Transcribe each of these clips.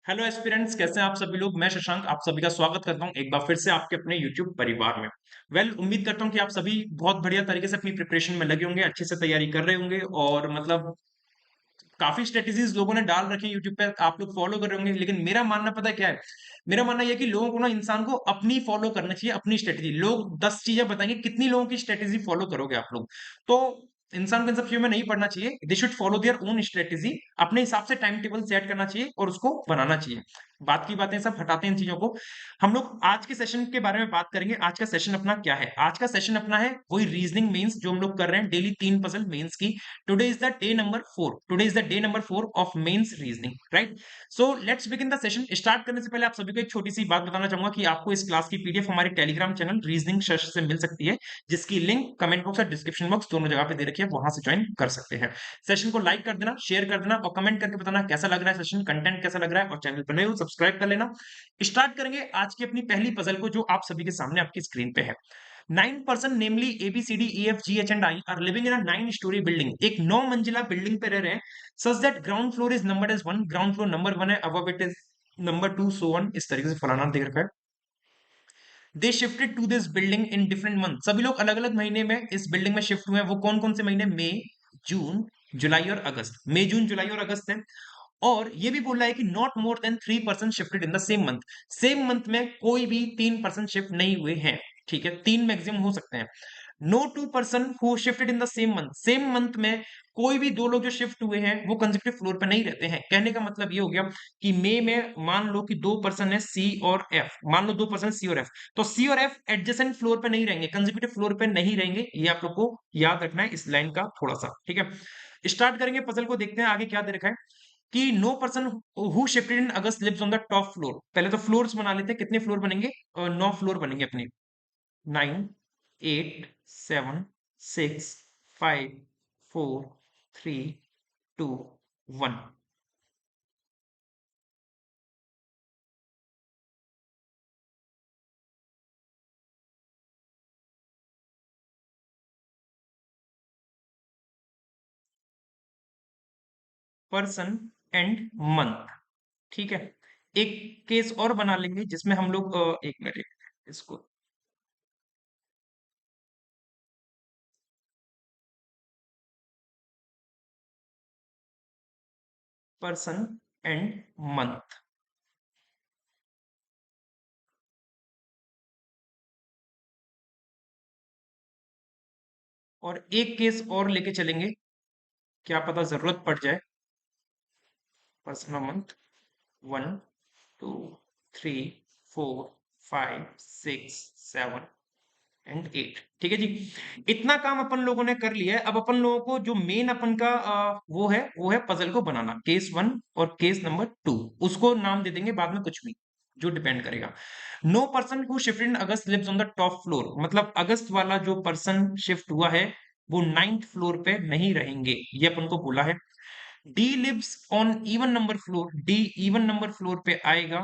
Hello aspirants, कैसे हैं आप सभी लोग। मैं शशांक आप सभी का स्वागत करता हूं एक बार फिर से आपके अपने यूट्यूब परिवार में। उम्मीद करता हूं कि आप सभी बहुत बढ़िया तरीके से अपनी प्रिपरेशन में लगे होंगे, अच्छे से तैयारी कर रहे होंगे और मतलब काफी स्ट्रेटेजीज लोगों ने डाल रखी है यूट्यूब पे, आप लोग फॉलो कर रहे होंगे। लेकिन मेरा मानना पता है क्या है? मेरा मानना यह है कि लोगों को ना, इंसान को अपनी फॉलो करना चाहिए, अपनी स्ट्रेटेजी। लोग 10 चीजें बताएंगे, कितनी लोगों की स्ट्रेटेजी फॉलो करोगे आप लोग? तो इंसान को इन सब चीजों में नहीं पड़ना चाहिए। They should follow their own strategy, अपने हिसाब से टाइम टेबल सेट करना चाहिए और उसको बनाना चाहिए। बात की बातें सब हटाते हैं इन चीजों को। हम लोग आज के सेशन के बारे में बात करेंगे। आज का सेशन अपना क्या है? आज का सेशन अपना है वही रीजनिंग मेंस जो हम लोग कर रहे हैं डेली, 3 पजल मेंस की। Today is the day number 4। Today is the day number 4 of mains reasoning, right? So let's begin the session. Start करने से पहले आप सभी को एक छोटी सी बात बताना चाहूंगा कि आपको इस क्लास की पीडीएफ हमारे टेलीग्राम चैनल रीजनिंग शश से मिल सकती है, जिसकी लिंक कमेंट बॉक्स और डिस्क्रिप्शन बॉक्स दोनों जगह पे दे रखी है, वहां से ज्वाइन कर सकते हैं। सेशन को लाइक कर देना, शेयर कर देना और कमेंट करके बताना कैसा लग रहा है सेशन, कंटेंट कैसा लग रहा है, और चैनल पर नए हो सब्सक्राइब कर लेना। स्टार्ट करेंगे आज की अपनी पहली पजल को, जो आप सभी के सामने आपकी स्क्रीन पे है। 9 person namely ABCDEFGH and I are living in a 9 story building। एक 9 मंजिला बिल्डिंग पे रह रहे हैं। Such that ground floor is numbered as 1, ground floor number 1 है, above it is number 2, so on। इस तरीके से फलाना देख रखा है। They shifted to this building in different month. सभी लोग अलग अलग महीने में इस बिल्डिंग में शिफ्ट हुए हैं। वो कौन कौन से महीने? मई, जून, जुलाई और अगस्त। मई, जून, जुलाई और अगस्त है। और ये भी बोल रहा है कि not more then 3 person shifted in the same month. Same month में कोई भी 3 पर्सन शिफ्ट नहीं हुए हैं। ठीक है, 3 मैक्सिमम हो सकते हैं। No 2 person who shifted in the same month. Same month में कोई भी दो लोग जो शिफ्ट हुए हैं वो कंसेक्यूटिव फ्लोर पे नहीं रहते हैं। कहने का मतलब ये हो गया कि मई में मान लो कि 2 पर्सन है सी और एफ, मान लो 2 पर्सन सी और एफ, तो सी और एफ एडजेसेंट फ्लोर पे नहीं रहेंगे, कंसेक्यूटिव फ्लोर पे नहीं रहेंगे। ये आप लोग को याद रखना है इस लाइन का थोड़ा सा। ठीक है, स्टार्ट करेंगे पजल को, देखते हैं आगे क्या दे रखा है। कि no person who shifted in August lives on the top floor. पहले तो फ्लोर्स बना लेते हैं, कितने फ्लोर बनेंगे? 9 फ्लोर बनेंगे अपने। 9, 8, 7, 6, 5, 4, 3, 2, 1। Person and month. ठीक है, एक केस और बना लेंगे जिसमें हम लोग एक मिनट इसको, पर्सन एंड मंथ। और एक केस और लेके चलेंगे, क्या पता जरूरत पड़ जाए। पर्सन और मंथ, 1, 2, 3, 4, 5, 6, 7 एंड 8। ठीक है जी, इतना काम अपन लोगों ने कर लिया है। अब अपन लोगों को जो मेन अपन का वो है पजल को बनाना। केस 1 और केस नंबर 2, उसको नाम दे देंगे बाद में कुछ भी, जो डिपेंड करेगा। No person who shifted in August lives on the top floor. मतलब अगस्त वाला जो पर्सन शिफ्ट हुआ है वो 9th फ्लोर पे नहीं रहेंगे, ये अपन को बोला है। D lives on even number floor. D even number floor पे आएगा,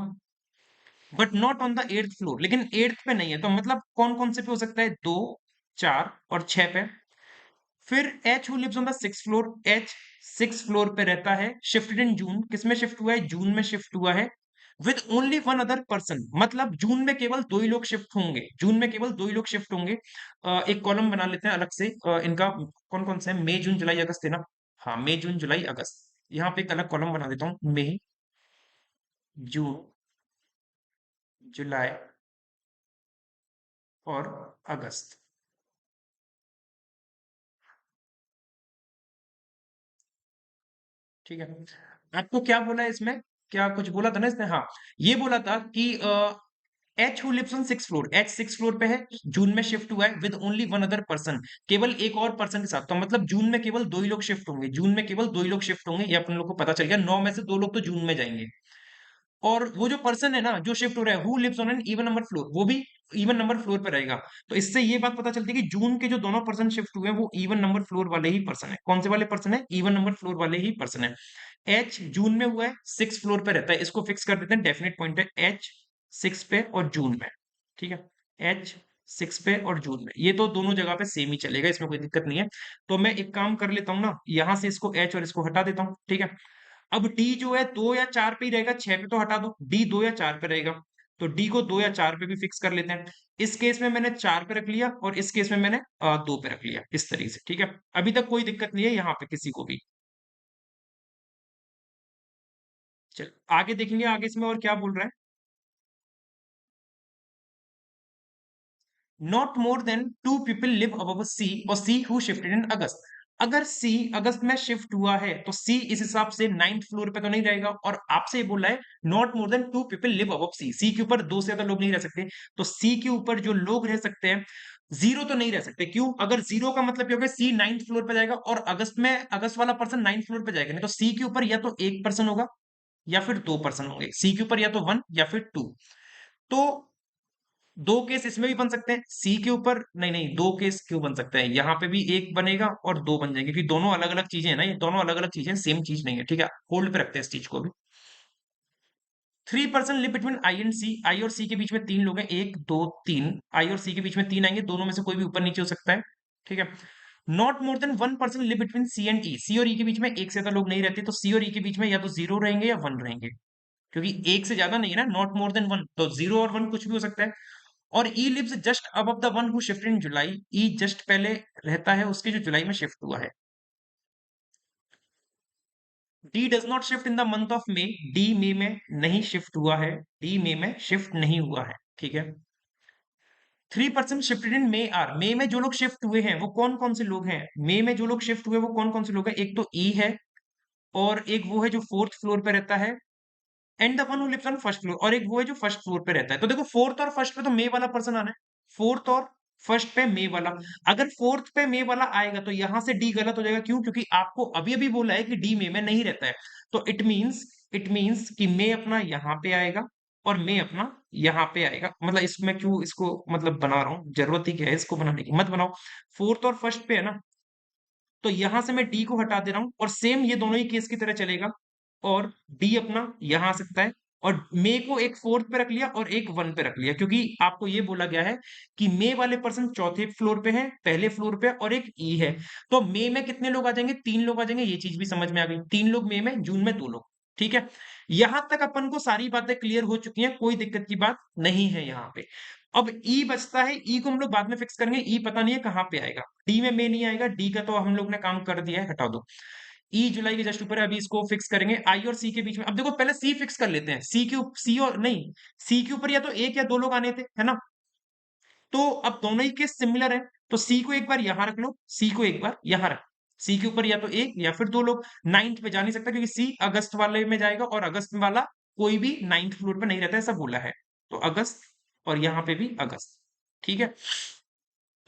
but not on the 8th floor. लेकिन 8th पे नहीं है, तो मतलब कौन कौन से पे हो सकता है? 2, 4 और 6 पे। फिर H who lives on the 6th floor. H 6th floor पे रहता है, शिफ्टेड इन जून। किस में शिफ्ट हुआ है? जून में शिफ्ट हुआ है। With only one other person. मतलब जून में केवल दो ही लोग शिफ्ट होंगे, जून में केवल दो ही लोग शिफ्ट होंगे। एक कॉलम बना लेते हैं अलग से, इनका कौन कौन सा है? मई, जून, जुलाई, अगस्त है ना? हाँ, मई, जून, जुलाई, अगस्त। यहाँ पे एक अलग कॉलम बना देता हूँ, मई, जून, जुलाई और अगस्त। ठीक है, आपको क्या बोला है इसमें? क्या कुछ बोला था ना इसने? हाँ, ये बोला था कि H who lives on 6th floor. H 6th floor पे है, जून में शिफ्ट हुआ है with only one other person. केवल एक और पर्सन के साथ। तो मतलब जून में केवल दो ही लोग शिफ्ट होंगे, जून में केवल दो ही लोग शिफ्ट होंगे, ये अपन लोग को पता चल गया। 9 में से 2 लोग तो जून में जाएंगे। और वो जो पर्सन है ना जो शिफ्ट हो रहा है, who lives on an even number floor, वो भी इवन नंबर फ्लोर पे रहेगा। तो इससे ये बात पता चलती है कि जून के जो दोनों पर्सन शिफ्ट हुए हैं वो इवन नंबर फ्लोर वाले ही पर्सन है। कौन से वाले पर्सन है? इवन नंबर फ्लोर वाले ही पर्सन है। एच जून में हुआ है, 6th फ्लोर पे रहता है, इसको फिक्स कर देते हैं, डेफिनेट पॉइंट है। एच 6 पे और जून में। ठीक है, एच 6 पे और जून में, ये तो दोनों जगह पे सेम ही चलेगा, इसमें कोई दिक्कत नहीं है। तो मैं एक काम कर लेता हूँ ना, यहां से इसको एच और इसको हटा देता हूँ। ठीक है, अब डी जो है 2 या 4 पे ही रहेगा, 6 पे तो हटा दो, डी 2 या 4 पे रहेगा, तो डी को 2 या 4 पे भी फिक्स कर लेते हैं। इस केस में मैंने 4 पे रख लिया और इस केस में मैंने 2 पे रख लिया, इस तरीके से, ठीक है। अभी तक कोई दिक्कत नहीं है यहाँ पे किसी को भी। चल आगे देखेंगे, आगे इसमें और क्या बोल रहा है। Not more than 2 people live above C और सी हु शिफ्टेड इन अगस्त। अगर सी अगस्त में शिफ्ट हुआ है तो सी इस हिसाब से 9th फ्लोर पे तो नहीं रहेगा, और आपसे ये बोला है not more than 2 people live above C, C के ऊपर 2 से ज्यादा लोग नहीं रह सकते। तो सी के ऊपर जो लोग रह सकते हैं, जीरो तो नहीं रह सकते। क्यों? अगर जीरो का मतलब क्या होगा, सी 9th फ्लोर पे जाएगा और अगस्त में अगस्त वाला पर्सन 9th फ्लोर पे जाएगा नहीं, तो सी के ऊपर या तो एक पर्सन होगा या फिर दो पर्सन होंगे, सी के ऊपर या तो 1 या फिर 2। तो दो केस इसमें भी बन सकते हैं, सी के ऊपर नहीं नहीं, दो केस क्यों बन सकते हैं, यहाँ पे भी एक बनेगा और दो बन जाएंगे, क्योंकि दोनों अलग अलग चीजें हैं ना, ये दोनों अलग अलग चीजें, सेम चीज नहीं है, ठीक है। होल्ड पे रखते हैं इस चीज को भी। 3 person live between I and C, I और सी के बीच में तीन लोग हैं, एक दो तीन, आई और सी के बीच में तीन आएंगे, दोनों में से कोई भी ऊपर नीचे हो सकता है, ठीक है। Not more than 1 person live between C and E, C और ई के बीच में एक से ज्यादा लोग नहीं रहते, तो सी और ई के बीच में या तो जीरो रहेंगे या वन रहेंगे, क्योंकि एक से ज्यादा नहीं है ना, नॉट मोर देन वन, तो जीरो और वन कुछ भी हो सकता है। और E lives just above the one who shift in July, E just पहले रहता है उसके जो जुलाई में शिफ्ट हुआ है। D does not shift in the month of May, D मई में नहीं शिफ्ट हुआ है, डी मई में शिफ्ट नहीं हुआ है, ठीक है। 3 person shifted in May are, May में जो लोग शिफ्ट हुए हैं वो कौन कौन से लोग हैं, मे में जो लोग शिफ्ट हुए वो कौन कौन से लोग हैं, एक तो ई है, और एक वो है जो 4th फ्लोर पे रहता है, and the one who lives on first floor, और एक वो है जो फर्स्ट फ्लोर पे रहता है। तो देखो फोर्थ और फर्स्ट पे तो मे वाला पर्सन आना है, फोर्थ और फर्स्ट पे मे वाला। अगर फोर्थ पे मे वाला आएगा तो यहां से डी गलत हो जाएगा, क्यों? क्योंकि आपको अभी अभी बोला है कि डी मे में नहीं रहता है। तो इट मींस कि मे अपना यहाँ पे आएगा और मे अपना यहाँ पे आएगा। मतलब इसमें क्यों इसको मतलब बना रहा हूँ, जरूरत ही क्या है इसको बनाने की, मत बनाओ। फोर्थ और फर्स्ट पे है ना, तो यहां से मैं डी को हटा दे रहा हूं, और सेम ये दोनों ही केस की तरह चलेगा, और डी अपना यहां आ सकता है, और मे को एक फोर्थ पे रख लिया और एक वन पे रख लिया, क्योंकि आपको ये बोला गया है कि मे वाले पर्सन चौथे फ्लोर पे है, पहले फ्लोर पे, और एक ई है। तो मे में कितने लोग आ जाएंगे? 3 लोग आ जाएंगे, ये चीज भी समझ में आ गई, 3 लोग मे में, जून में 2 लोग, ठीक है। यहां तक अपन को सारी बातें क्लियर हो चुकी हैं, कोई दिक्कत की बात नहीं है यहाँ पे। अब ई बचता है, ई को हम लोग बाद में फिक्स करेंगे, ई पता नहीं है कहाँ पे आएगा, डी में नहीं आएगा, डी का तो हम लोग ने काम कर दिया है, हटा दो। ई जुलाई के जस्ट ऊपर है, अभी इसको फिक्स करेंगे। आई और सी के बीच में, अब देखो पहले सी फिक्स कर लेते हैं, सी और नहीं, सी के ऊपर या तो एक या दो लोग आने थे, है ना। तो अब दोनों ही केस सिमिलर है, तो सी को एक बार यहां रख लो, सी को एक बार यहां रख, सी के ऊपर या तो एक या फिर दो लोग। 9th पे जा नहीं सकता, क्योंकि सी अगस्त वाले में जाएगा, और अगस्त वाला कोई भी 9th फ्लोर पे नहीं रहता, ऐसा बोला है। तो अगस्त, और यहाँ पे भी अगस्त, ठीक है।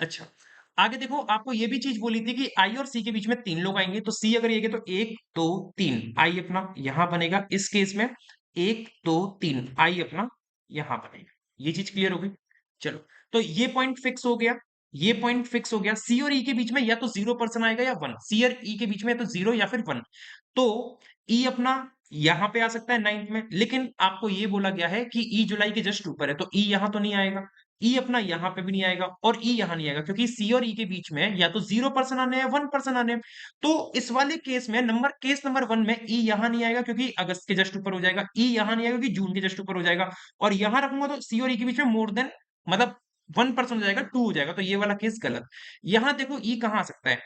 अच्छा, आगे देखो, आपको ये भी चीज बोली थी कि आई और सी के बीच में 3 लोग आएंगे, तो सी अगर ये तो 1 2 3, आई अपना यहां बनेगा, इस केस में 1 2 3, आई अपना यहां बनेगा। ये चीज क्लियर हो गई? चलो, तो ये पॉइंट फिक्स हो गया, ये पॉइंट फिक्स हो गया। सी और ई के बीच में या तो जीरो पर्सन आएगा या वन, सी और ई के बीच में या तो जीरो या फिर वन। तो ई अपना यहां पे आ सकता है 9th में, लेकिन आपको ये बोला गया है कि ई जुलाई के जस्ट ऊपर है, तो ई यहां तो नहीं आएगा, ई अपना यहाँ पे भी नहीं आएगा, और ई यहाँ नहीं आएगा, क्योंकि सी और ई के बीच में या तो 0 पर्सन आने हैं, 1 पर्सन आने हैं। तो इस वाले केस में केस नंबर 1 में ई यहाँ नहीं आएगा, क्योंकि अगस्त के जस्ट ऊपर हो जाएगा, ई यहाँ नहीं आएगा क्योंकि जून के जस्ट ऊपर हो जाएगा, और यहाँ रखूंगा तो सी और ई के बीच में मोर देन, मतलब 1 पर्सन हो जाएगा, 2 हो जाएगा, तो ये वाला केस गलत। यहाँ देखो ई कहाँ आ सकता है,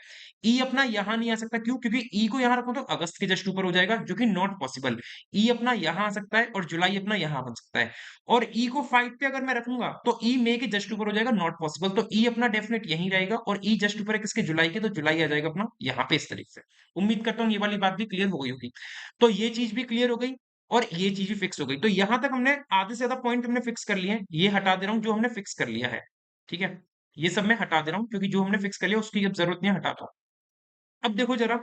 ई अपना यहाँ नहीं आ सकता, क्यों? क्योंकि ई को यहाँ रखो तो अगस्त के जस्ट ऊपर हो जाएगा, जो कि नॉट पॉसिबल। ई अपना यहाँ आ सकता है और जुलाई अपना यहाँ बन सकता है, और ई को 5 पे अगर मैं रखूंगा तो ई मे के जस्ट ऊपर हो जाएगा, नॉट पॉसिबल। तो ई अपना डेफिनेट यहीं रहेगा, और ई जस्ट ऊपर है किसके? जुलाई के, तो जुलाई आ जाएगा अपना यहाँ पे, इस तरीके से। उम्मीद करता हूँ ये वाली बात भी क्लियर हो गई होगी। तो ये चीज भी क्लियर हो गई, और ये चीज भी फिक्स हो गई। तो यहां तक हमने आधे से ज्यादा पॉइंट हमने फिक्स कर लिए हैं, ये हटा दे रहा हूँ जो हमने फिक्स कर लिया है, ठीक है। ये सब मैं हटा दे रहा हूँ, क्योंकि जो हमने फिक्स कर लिया उसकी अब जरूरत नहीं है, हटाता हूँ। अब देखो जरा,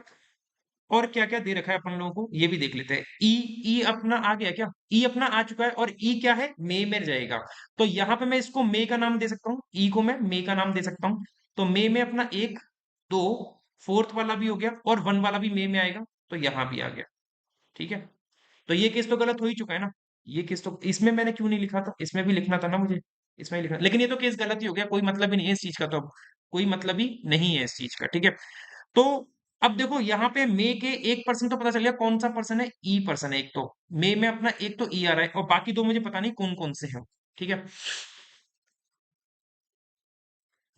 और क्या क्या दे रखा है अपन लोगों को, ये भी देख लेते हैं। ई, ई अपना आ गया क्या? ई अपना आ चुका है, और ई क्या है? मे में जाएगा। तो यहाँ पे मैं इसको मे का नाम दे सकता हूँ, ई को मैं मे का नाम दे सकता हूँ। तो मे में अपना एक दो, फोर्थ वाला भी हो गया, और वन वाला भी मे में आएगा, तो यहाँ भी आ गया, ठीक है। तो ये केस तो गलत हो ही चुका है ना, ये केस तो, इसमें मैंने क्यों नहीं लिखा था, इसमें भी लिखना था ना मुझे, इसमें ही लिखना, लेकिन ये तो केस गलत ही हो गया, कोई मतलब ही नहीं है इस चीज का, तो अब कोई मतलब ही नहीं है इस चीज का, ठीक है। तो अब देखो यहाँ पे मे के एक पर्सन तो पता चल गया कौन सा पर्सन है, ई पर्सन है एक तो। मे में अपना एक तो ई आ रहा है और बाकी दो मुझे पता नहीं कौन कौन से हैं। ठीक है।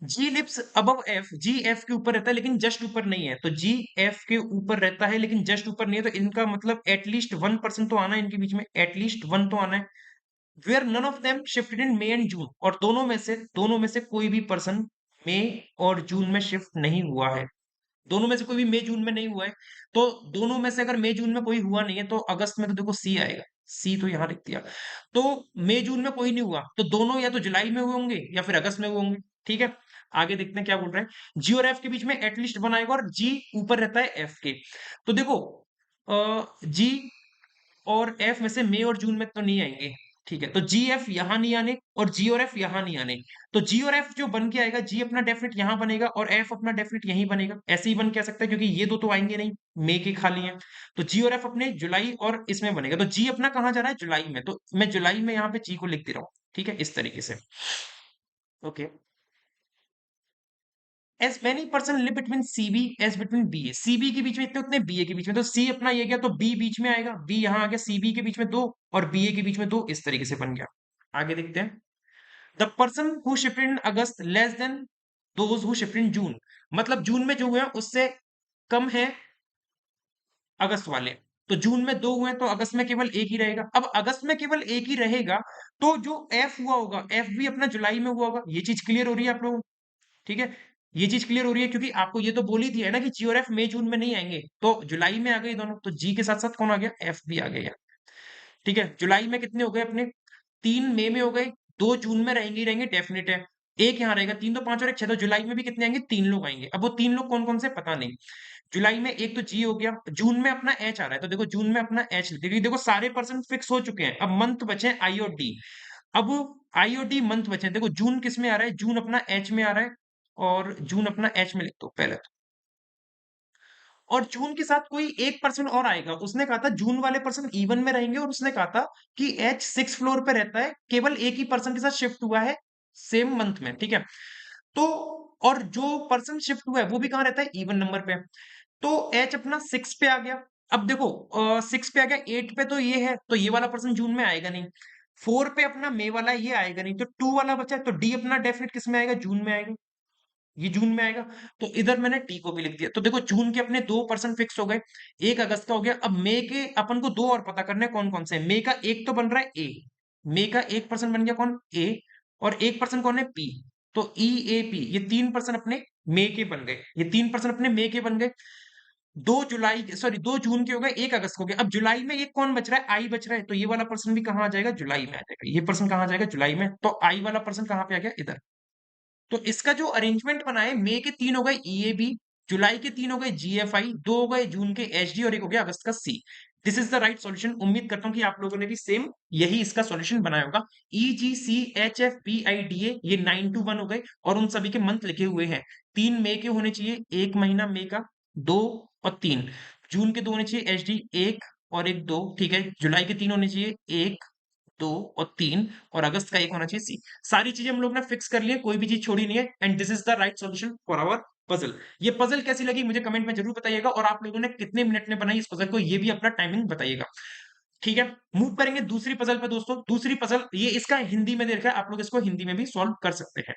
जी लिप्स अबव एफ, जी एफ के ऊपर रहता है लेकिन जस्ट ऊपर नहीं है, तो जी एफ के ऊपर रहता है लेकिन जस्ट ऊपर नहीं है, तो इनका मतलब एटलीस्ट 1% तो आना है इनके बीच में, एटलीस्ट वन तो आना है। Where none of them shifted in May and June, और दोनों में से कोई भी पर्सन मई और जून में शिफ्ट नहीं हुआ है। दोनों में से कोई भी मई जून में नहीं हुआ है। तो दोनों में से अगर मई जून में कोई हुआ नहीं है तो अगस्त में तो देखो सी आएगा। सी तो यहाँ लिख दिया। तो मई जून में कोई नहीं हुआ तो दोनों या तो जुलाई में हुए होंगे या फिर अगस्त में हुए होंगे। ठीक है। आगे देखते हैं क्या बोल रहे हैं। जी और एफ के बीच में एटलीस्ट वन आएगा और जी ऊपर रहता है एफ के। तो देखो जी और एफ में से मई और जून में तो नहीं आएंगे। ठीक है, तो जी एफ यहां नहीं आने और जी और एफ यहां नहीं आने। तो जी और एफ जो बन के आएगा, जी अपना डेफिनेट यहां बनेगा और एफ अपना डेफिनेट यहीं बनेगा। ऐसे ही बन कह सकता है क्योंकि ये दो तो आएंगे नहीं, मई के खाली हैं। तो जी और एफ अपने जुलाई और इसमें बनेगा। तो जी अपना कहाँ जा रहा है, जुलाई में, तो मैं जुलाई में यहाँ पे जी को लिख दे रहा हूँ। ठीक है, इस तरीके से। Okay. As many person live between C B as between B A, C B के बीच में इतने उतने बी ए के बीच में, तो सी अपना ये गया तो बी बीच में आएगा, बी यहाँ आ गया, सी बी के बीच में दो और बी ए के बीच में दो, इस तरीके से बन गया। आगे देखते हैं। The person who shifted in August less than those who shifted in June, मतलब जून में जो हुए हैं उससे कम है अगस्त वाले। तो जून में दो हुए हैं तो अगस्त में केवल एक ही रहेगा। अब अगस्त में केवल एक ही रहेगा तो जो एफ हुआ होगा, एफ भी अपना जुलाई में हुआ होगा। ये चीज क्लियर हो रही है आप लोगों को? ठीक है, ये चीज क्लियर हो रही है क्योंकि आपको ये तो बोल ही दिया है ना कि जी और एफ मई जून में नहीं आएंगे, तो जुलाई में आ गए दोनों, तो जी के साथ साथ कौन आ गया, एफ भी आ गया। ठीक है, जुलाई में कितने हो गए अपने, 3 मई में हो गए, 2 जून में रहेंगे ही रहेंगे डेफिनेट है, एक यहाँ रहेगा, 3 तो 5 और एक 6, तो जुलाई में भी कितने आएंगे, 3 लोग आएंगे। अब वो 3 लोग कौन कौन से पता नहीं। जुलाई में एक तो जी हो गया, जून में अपना एच आ रहा है, तो देखो जून में अपना एच लिख देखो, देखो सारे पर्सन फिक्स हो चुके हैं, अब मंथ बचे हैं आई और डी। अब आई और डी मंथ बचे हैं, देखो जून किस में आ रहा है, जून अपना एच में आ रहा है, और जून अपना एच में लिख दो पहले तो। और जून के साथ कोई एक पर्सन और आएगा, उसने कहा था जून वाले पर्सन इवन में रहेंगे, और उसने कहा था कि एच 6 फ्लोर पे रहता है, केवल एक ही पर्सन के साथ शिफ्ट हुआ है सेम मंथ में। ठीक है, तो और जो पर्सन शिफ्ट हुआ है वो भी कहाँ रहता है, इवन नंबर पे। तो एच अपना 6 पे आ गया। अब देखो 6 पे आ गया, 8 पे तो ये है, तो ये वाला पर्सन जून में आएगा नहीं। 4 पे अपना मई वाला ये आएगा नहीं, तो 2 वाला बचा है, तो डी अपना डेफिनेट किस में आएगा, जून में आएगा। ये जून में आएगा, तो इधर मैंने टी को भी लिख दिया। तो देखो जून के अपने 2% फिक्स हो गए, एक अगस्त का हो गया। अब मई के अपन को दो और पता करने कौन कौन से। मई का एक तो बन रहा है ए, मई का 1% बन गया कौन, ए, और 1% कौन है, पी। तो ई ए पी, ये 3% अपने मई के बन गए, ये 3% अपने मई के बन गए। 2 जून के हो गए, 1 अगस्त हो गया। अब जुलाई में ये कौन बच रहा है, आई बच रहा है, तो ये वाला पर्सन भी कहाँ आ जाएगा, जुलाई में आ जाएगा। ये पर्सन कहाँ आ जाएगा, जुलाई में, तो आई वाला पर्सन कहाँ पे आ गया, इधर। तो इसका जो अरेंजमेंट बना है, मई के 3 हो गए ईएबी, जुलाई के 3 हो गए जीएफआई, 2 हो गए जून के एचडी, और एक हो गया अगस्त का C. This is the right solution. उम्मीद करता हूं कि आप लोगों ने भी सेम यही इसका सॉल्यूशन बनाया होगा। E G C H F B I D A, ये 9 to 1 हो गए और उन सभी के मंथ लिखे हुए हैं। 3 मई के होने चाहिए, एक महीना मई का, 2 और 3। जून के 2 होने चाहिए एच डी, एक और एक, दो। ठीक है, जुलाई के 3 होने चाहिए, एक, 2 और 3, और अगस्त का एक होना चाहिए, सी। सारी चीजें हम लोग ने फिक्स कर ली है, कोई भी चीज छोड़ी नहीं है, and this is the right solution for our puzzle. ये पजल कैसी लगी मुझे कमेंट में जरूर बताइएगा, और आप लोगों ने कितने मिनट में बनाई इस पजल को, ये भी अपना टाइमिंग बताइएगा। ठीक है, मूव करेंगे दूसरी पजल पे दोस्तों। दूसरी पजल ये इसका हिंदी में दे रखा है, आप लोग इसको हिंदी में भी सॉल्व कर सकते हैं।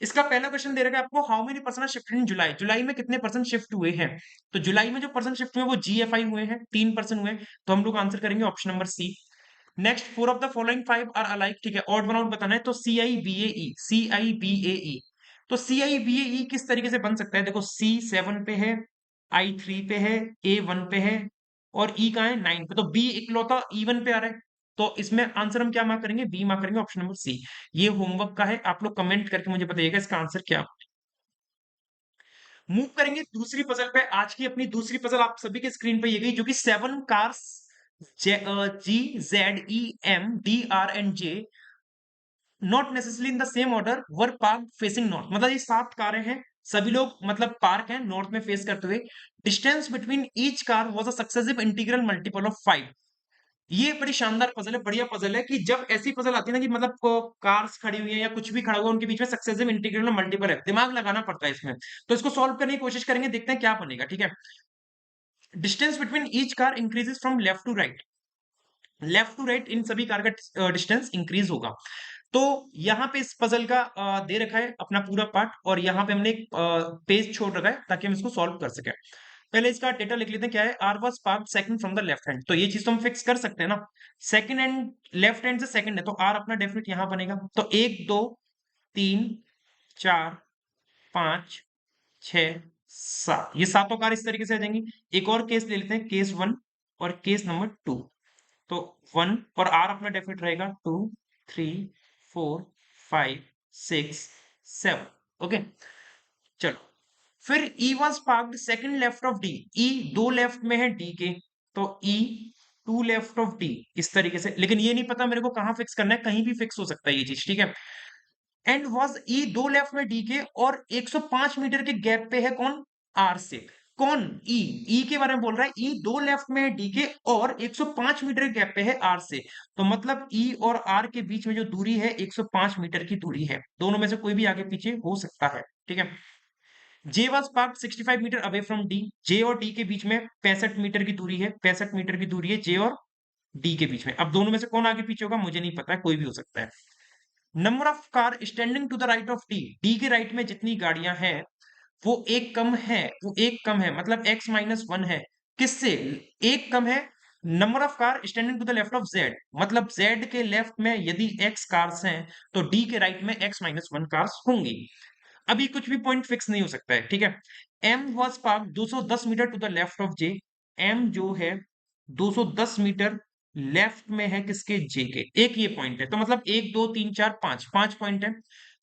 इसका पहला क्वेश्चन दे रखा है आपको, how many person shift in July, जुलाई में कितने पर्सन शिफ्ट हुए हैं। तो जुलाई में जो पर्सन शिफ्ट हुए वो जीएफआई हुए हैं, 3% हुए हैं, तो हम लोग आंसर करेंगे option number C. Next, 4 of the following 5 are alike. ठीक है, ऑड वन आउट बताना है, तो सी आई बी ए ई, सी आई बी ए ई। तो सी आई बी ए ई किस तरीके से बन सकता है, देखो सी 7 पे है, आई 3 पे है, ए 1 पे है, और ई कहाँ है, 9 पे, तो बी इकलौता E1 पे आ रहा है। तो इसमें आंसर हम क्या मार्क करेंगे, बी मार्क करेंगे, ऑप्शन नंबर सी। ये होमवर्क का है, आप लोग कमेंट करके मुझे बताइएगा इसका आंसर क्या। मूव करेंगे दूसरी पजल पे। आज की अपनी दूसरी पजल आप सभी के स्क्रीन पे ये गई, जो कि 7 cars G Z E M D R and J, not necessarily in the same order, were park facing north. मतलब ये 7 कारें हैं, सभी लोग मतलब पार्क हैं नॉर्थ में फेस करते हुए। Distance between each car was a successive integral multiple of 5। ये बड़ी शानदार पजल है, बढ़िया पजल है कि जब ऐसी पजल आती है ना कि मतलब कार्स खड़ी हुई है या कुछ भी खड़ा हुआ है, उनके बीच में सक्सेसिव इंटीग्रल और मल्टीपल है, दिमाग लगाना पड़ता है इसमें। तो इसको सॉल्व करने की कोशिश करेंगे, देखते हैं क्या बनेगा, ठीक है। Distance between each car increases from left to right, इन सभी कार का डिस्टेंस इंक्रीज होगा। तो यहाँ पे इस पजल का दे रखा है अपना पूरा पार्ट, और यहाँ पे हमने एक पेज छोड़ रखा है ताकि हम इसको सॉल्व कर सकें। पहले इसका डेटा लिख लेते हैं, क्या है, R was park second from the left hand, तो ये चीज तो हम फिक्स कर सकते हैं ना। सेकंड एंड लेफ्ट हैंड से सेकंड है, तो आर अपना डेफिनेट यहां बनेगा। तो 1 2 3 4 5 6 7, ये सातों कार इस तरीके से आ जाएंगी। एक और केस ले लेते हैं, केस 1 और केस नंबर 2। तो 1 और आर अपना डेफिनेट रहेगा 2 3 4 5 6 7। ओके, चलो। फिर E was parked second left of D, E दो लेफ्ट में है डी के, तो E two left of D, इस तरीके से। लेकिन ये नहीं पता मेरे को कहां फिक्स करना है, कहीं भी फिक्स हो सकता है ये चीज, ठीक है। एंड वॉज ई दो लेफ्ट में डी के, और 105 मीटर के गैप पे है कौन, आर से। कौन, ई, ई के बारे में बोल रहा है, ई दो लेफ्ट में है डी के और 105 मीटर के गैप पे है आर से। तो मतलब ई और आर के बीच में जो दूरी है 105 मीटर की दूरी है, दोनों में से कोई भी आगे पीछे हो सकता है, ठीक है। J was park 65 metre away from D, J और डी के बीच में 65 मीटर की दूरी है, 65 मीटर की दूरी है जे और डी के बीच में। अब दोनों में से कौन आगे पीछे होगा मुझे नहीं पता है, कोई भी हो सकता है। Number of car standing to the right of D, D के राइट में जितनी गाड़ियां हैं वो एक कम है, वो एक कम है, मतलब x-1 है। किससे, एक कम है। Number of car standing to the left of Z, मतलब जेड के लेफ्ट में यदि x कार्स हैं तो डी के राइट में x-1 कार्स होंगी। अभी कुछ भी पॉइंट फिक्स नहीं हो सकता है, ठीक है। M was park 210 meter to the left of J, M जो है 210 मीटर लेफ्ट में है किसके, जे के। एक ये पॉइंट है, तो मतलब 1 2 3 4 5 पॉइंट है।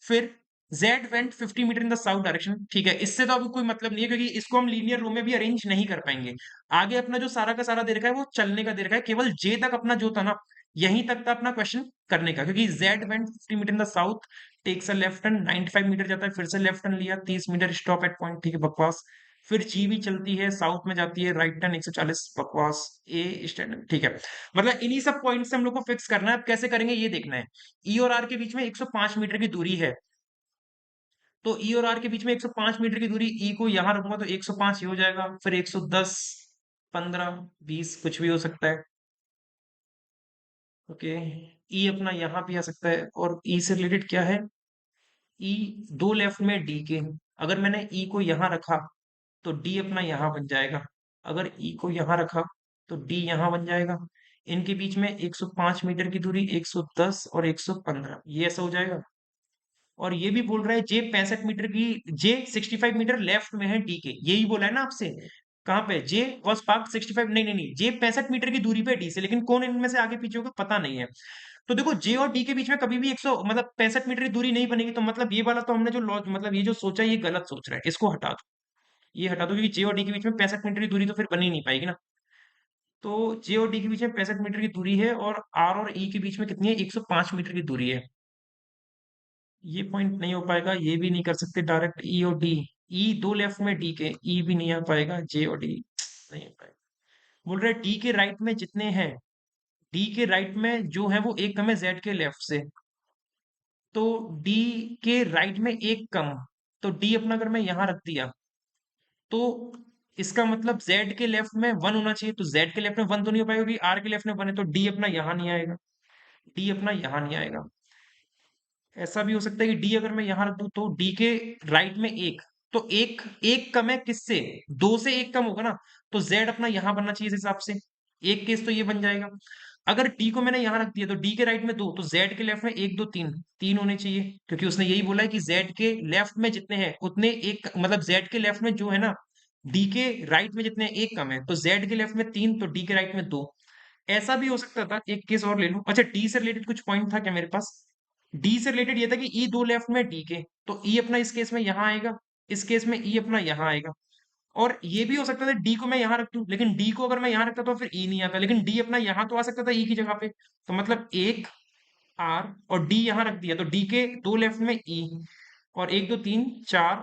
फिर Z went 50 metre in the south direction, ठीक है। इससे तो अभी कोई मतलब नहीं है, क्योंकि इसको हम लीनियर रो में भी अरेंज नहीं कर पाएंगे। आगे अपना जो सारा का सारा दे रखा है वो चलने का दे रखा है, केवल जे तक अपना जो था ना, यहीं तक था अपना क्वेश्चन करने का, क्योंकि Z went 50 metre in the south, takes a left turn, 95 metre जाता है, फिर से लेफ्ट टर्न लिया, 30 मीटर स्टॉप एट पॉइंट, ठीक है, बकवास। फिर जी भी चलती है, साउथ में जाती है, राइट टर्न 140, बकवास। ए स्टैंडर्ड, ठीक है। मतलब इन्हीं सब पॉइंट से हम लोग को फिक्स करना है। अब कैसे करेंगे ये देखना है। ई और आर के बीच में 105 मीटर की दूरी है, तो ई और आर के बीच में 105 मीटर की दूरी, ई को यहां रखूंगा तो 105 ये हो जाएगा, फिर 110, 15, 20 कुछ भी हो सकता है। ओके, ई अपना यहां भी आ सकता है, और ई से रिलेटेड क्या है, ई दो लेफ्ट में डी के, अगर मैंने ई को यहां रखा तो डी अपना यहां बन जाएगा, अगर ई को यहां रखा तो डी यहां बन जाएगा। इनके बीच में 105 मीटर की दूरी, 110 और 115, ये ऐसा हो जाएगा। और ये भी बोल रहा है जे 65 मीटर की, जे 65 मीटर लेफ्ट में है डी के, यही बोला है ना आपसे। कहाँ पे, जे वॉज पार्क 65, नहीं नहीं नहीं, जे 65 मीटर की दूरी पे डी से, लेकिन कौन इनमें से आगे पीछे होगा पता नहीं है। तो देखो जे और डी के बीच में कभी भी 100 मतलब 65 मीटर की दूरी नहीं बनेगी, तो मतलब ये वाला तो हमने जो लॉ मतलब ये जो सोचा ये गलत सोच रहा है, इसको हटा दो। ये हटा दो, क्योंकि जे और डी के बीच में 65 मीटर की दूरी तो फिर बन ही नहीं पाएगी ना। तो जे और डी के बीच में 65 मीटर की दूरी है, और आर और ई के बीच में कितनी है, 105 मीटर की दूरी है। ये पॉइंट नहीं हो पाएगा, ये भी नहीं कर सकते डायरेक्ट, ई और डी, ई दो लेफ्ट में डी के, ई भी नहीं आ पाएगा, जे और डी नहीं हो पाएगा। बोल रहे डी के राइट में जितने हैं, डी के राइट में जो है वो एक कम है जेड के लेफ्ट से, तो डी के राइट में एक कम, तो डी अपना अगर मैं यहां रख दिया तो इसका मतलब जेड के लेफ्ट में 1 होना चाहिए, तो जेड के लेफ्ट में 1 तो नहीं हो पाएगा, क्योंकि आर के लेफ्ट में 1 है, तो डी अपना यहां नहीं आएगा, डी अपना यहां नहीं आएगा। ऐसा भी हो सकता है कि डी अगर मैं यहां रख दूं तो डी के राइट में एक, तो एक एक कम है किससे, 2 से एक कम होगा ना, तो जेड अपना यहां बनना चाहिए इस हिसाब से। एक केस तो ये बन जाएगा। अगर डी को मैंने यहां रख दिया तो डी के राइट में 2, तो जेड के लेफ्ट में 1 2 3, 3 होने चाहिए, क्योंकि उसने यही बोला है कि जेड के लेफ्ट में जितने हैं उतने एक, मतलब जेड के लेफ्ट में जो है ना, डी के राइट में जितने एक कम है, तो जेड के लेफ्ट में 3 तो डी के राइट में 2। ऐसा भी हो सकता था, एक केस और ले लूं। अच्छा, डी से रिलेटेड कुछ पॉइंट था क्या मेरे पास, डी से रिलेटेड ये था कि ई दो लेफ्ट में डी के, तो ई अपना इस केस में यहां आएगा, इस केस में ई अपना यहां आएगा। और ये भी हो सकता था डी को मैं यहां रख दूं, लेकिन डी को अगर मैं यहां रखता तो फिर ई नहीं आता, लेकिन डी अपना यहां तो आ सकता था ई की जगह पे, तो मतलब एक आर और डी यहां रख दिया, तो डी के दो लेफ्ट में ई, और 1 2 3 4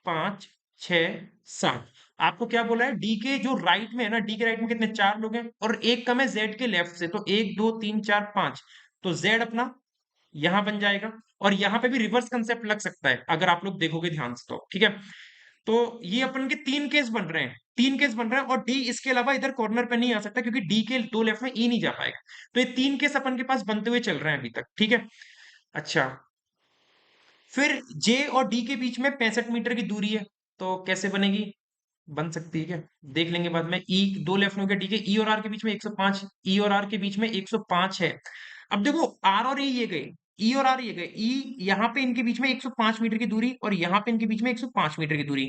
5 6 7, आपको क्या बोला है, डी के जो राइट में है ना, डी के राइट में कितने, 4 लोग हैं और एक कम है जेड के लेफ्ट से, तो 1 2 3 4 5, तो जेड अपना यहां बन जाएगा। और यहां पे भी रिवर्स कंसेप्ट लग सकता है अगर आप लोग देखोगे ध्यान से, तो ठीक है। तो ये अपन के 3 केस बन रहे हैं, 3 केस बन रहे हैं, और डी इसके अलावा इधर कॉर्नर पे नहीं आ सकता क्योंकि डी के 2 लेफ्ट में ई नहीं जा पाएगा। तो ये 3 केस अपन के पास बनते हुए चल रहे हैं अभी तक, ठीक है। अच्छा, फिर जे और डी के बीच में 65 मीटर की दूरी है, तो कैसे बनेगी, बन सकती है क्या, देख लेंगे बाद में। ई 2 लेफ्ट में हो गया, डी के ई और आर के बीच में 105, ई और आर के बीच में 105 है। अब देखो आर और ई ये गए, ई और आर ये गए, ई यहाँ पे इनके बीच में 105 मीटर की दूरी और यहाँ पे इनके बीच में 105 मीटर की दूरी।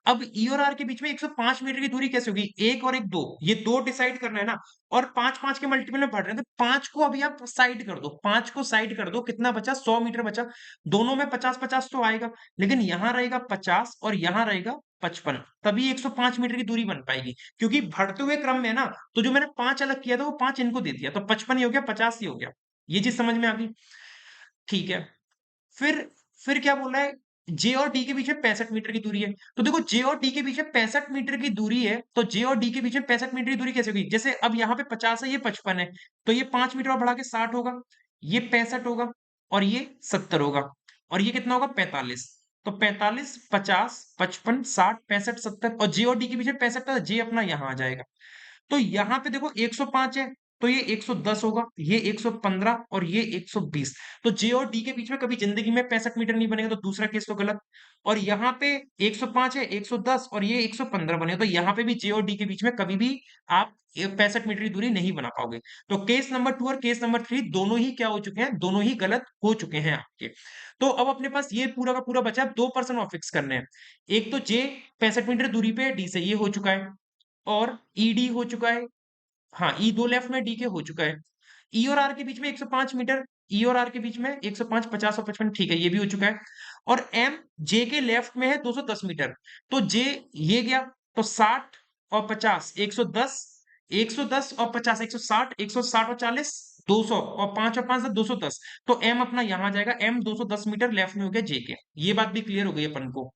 अब ई और आर के बीच में 105 मीटर की दूरी कैसे होगी, एक और एक दो, ये दो डिसाइड करना है ना, और पांच पांच के मल्टीपल में बढ़ रहे हैं, तो पांच को अभी आप साइड कर दो, पांच को साइड कर दो, कितना बचा, 100 मीटर बचा। दोनों में 50-50 तो आएगा, लेकिन यहाँ रहेगा 50 और यहाँ रहेगा 55, तभी 105 मीटर की दूरी बन पाएगी। क्योंकि बढ़ते हुए क्रम में ना, तो जो मैंने 5 अलग किया था वो 5 इनको दे दिया, तो 55 ही हो गया, 50 ही हो गया। ये चीज समझ में आ गई, ठीक है। फिर फिर क्या बोल रहा है, जे और डी के बीच में 65 मीटर की दूरी है। तो देखो जे और डी के बीच में 65 मीटर की दूरी है, तो जे और डी के बीच में 65 मीटर की दूरी कैसे होगी, जैसे अब यहाँ पे 50 है, ये 55 है, तो ये 5 मीटर और बढ़ा के 60 होगा, ये 65 होगा और ये 70 होगा, और ये कितना होगा, 45। तो 45 50 55 60 65 70, और जे और डी के बीच में 65 था, जे अपना यहाँ आ जाएगा। तो यहाँ पे देखो 105 है, तो ये 110 होगा, ये 115 और ये 120। तो जे और डी के बीच में कभी जिंदगी में 65 मीटर नहीं बनेगा, तो दूसरा केस तो गलत। और यहाँ पे 105 है, 110 और ये 115 बनेगा, तो यहाँ पे भी जे और डी के बीच में कभी भी आप 65 मीटर की दूरी नहीं बना पाओगे। तो केस नंबर 2 और केस नंबर 3 दोनों ही क्या हो चुके हैं, दोनों ही गलत हो चुके हैं आपके। तो अब अपने पास ये पूरा का पूरा बचा है, 2% और फिक्स करने हैं। एक तो जे 65 मीटर दूरी पे डी से, ये हो चुका है, और ईडी हो चुका है, हाँ ई दो लेफ्ट में डी के हो चुका है। ई और आर के बीच में 105 मीटर, ई और आर के बीच में 105 50 और 55, ठीक है, ये भी हो चुका है। और एम जे के लेफ्ट में है 210 मीटर, तो जे ये गया, तो 60 और 50 110, 110 और 50 160, 160 और 40 200, और 5 और 5 210, तो एम अपना यहां जाएगा, एम 210 मीटर लेफ्ट में हो गया जे के। ये बात भी क्लियर हो गई अपन को।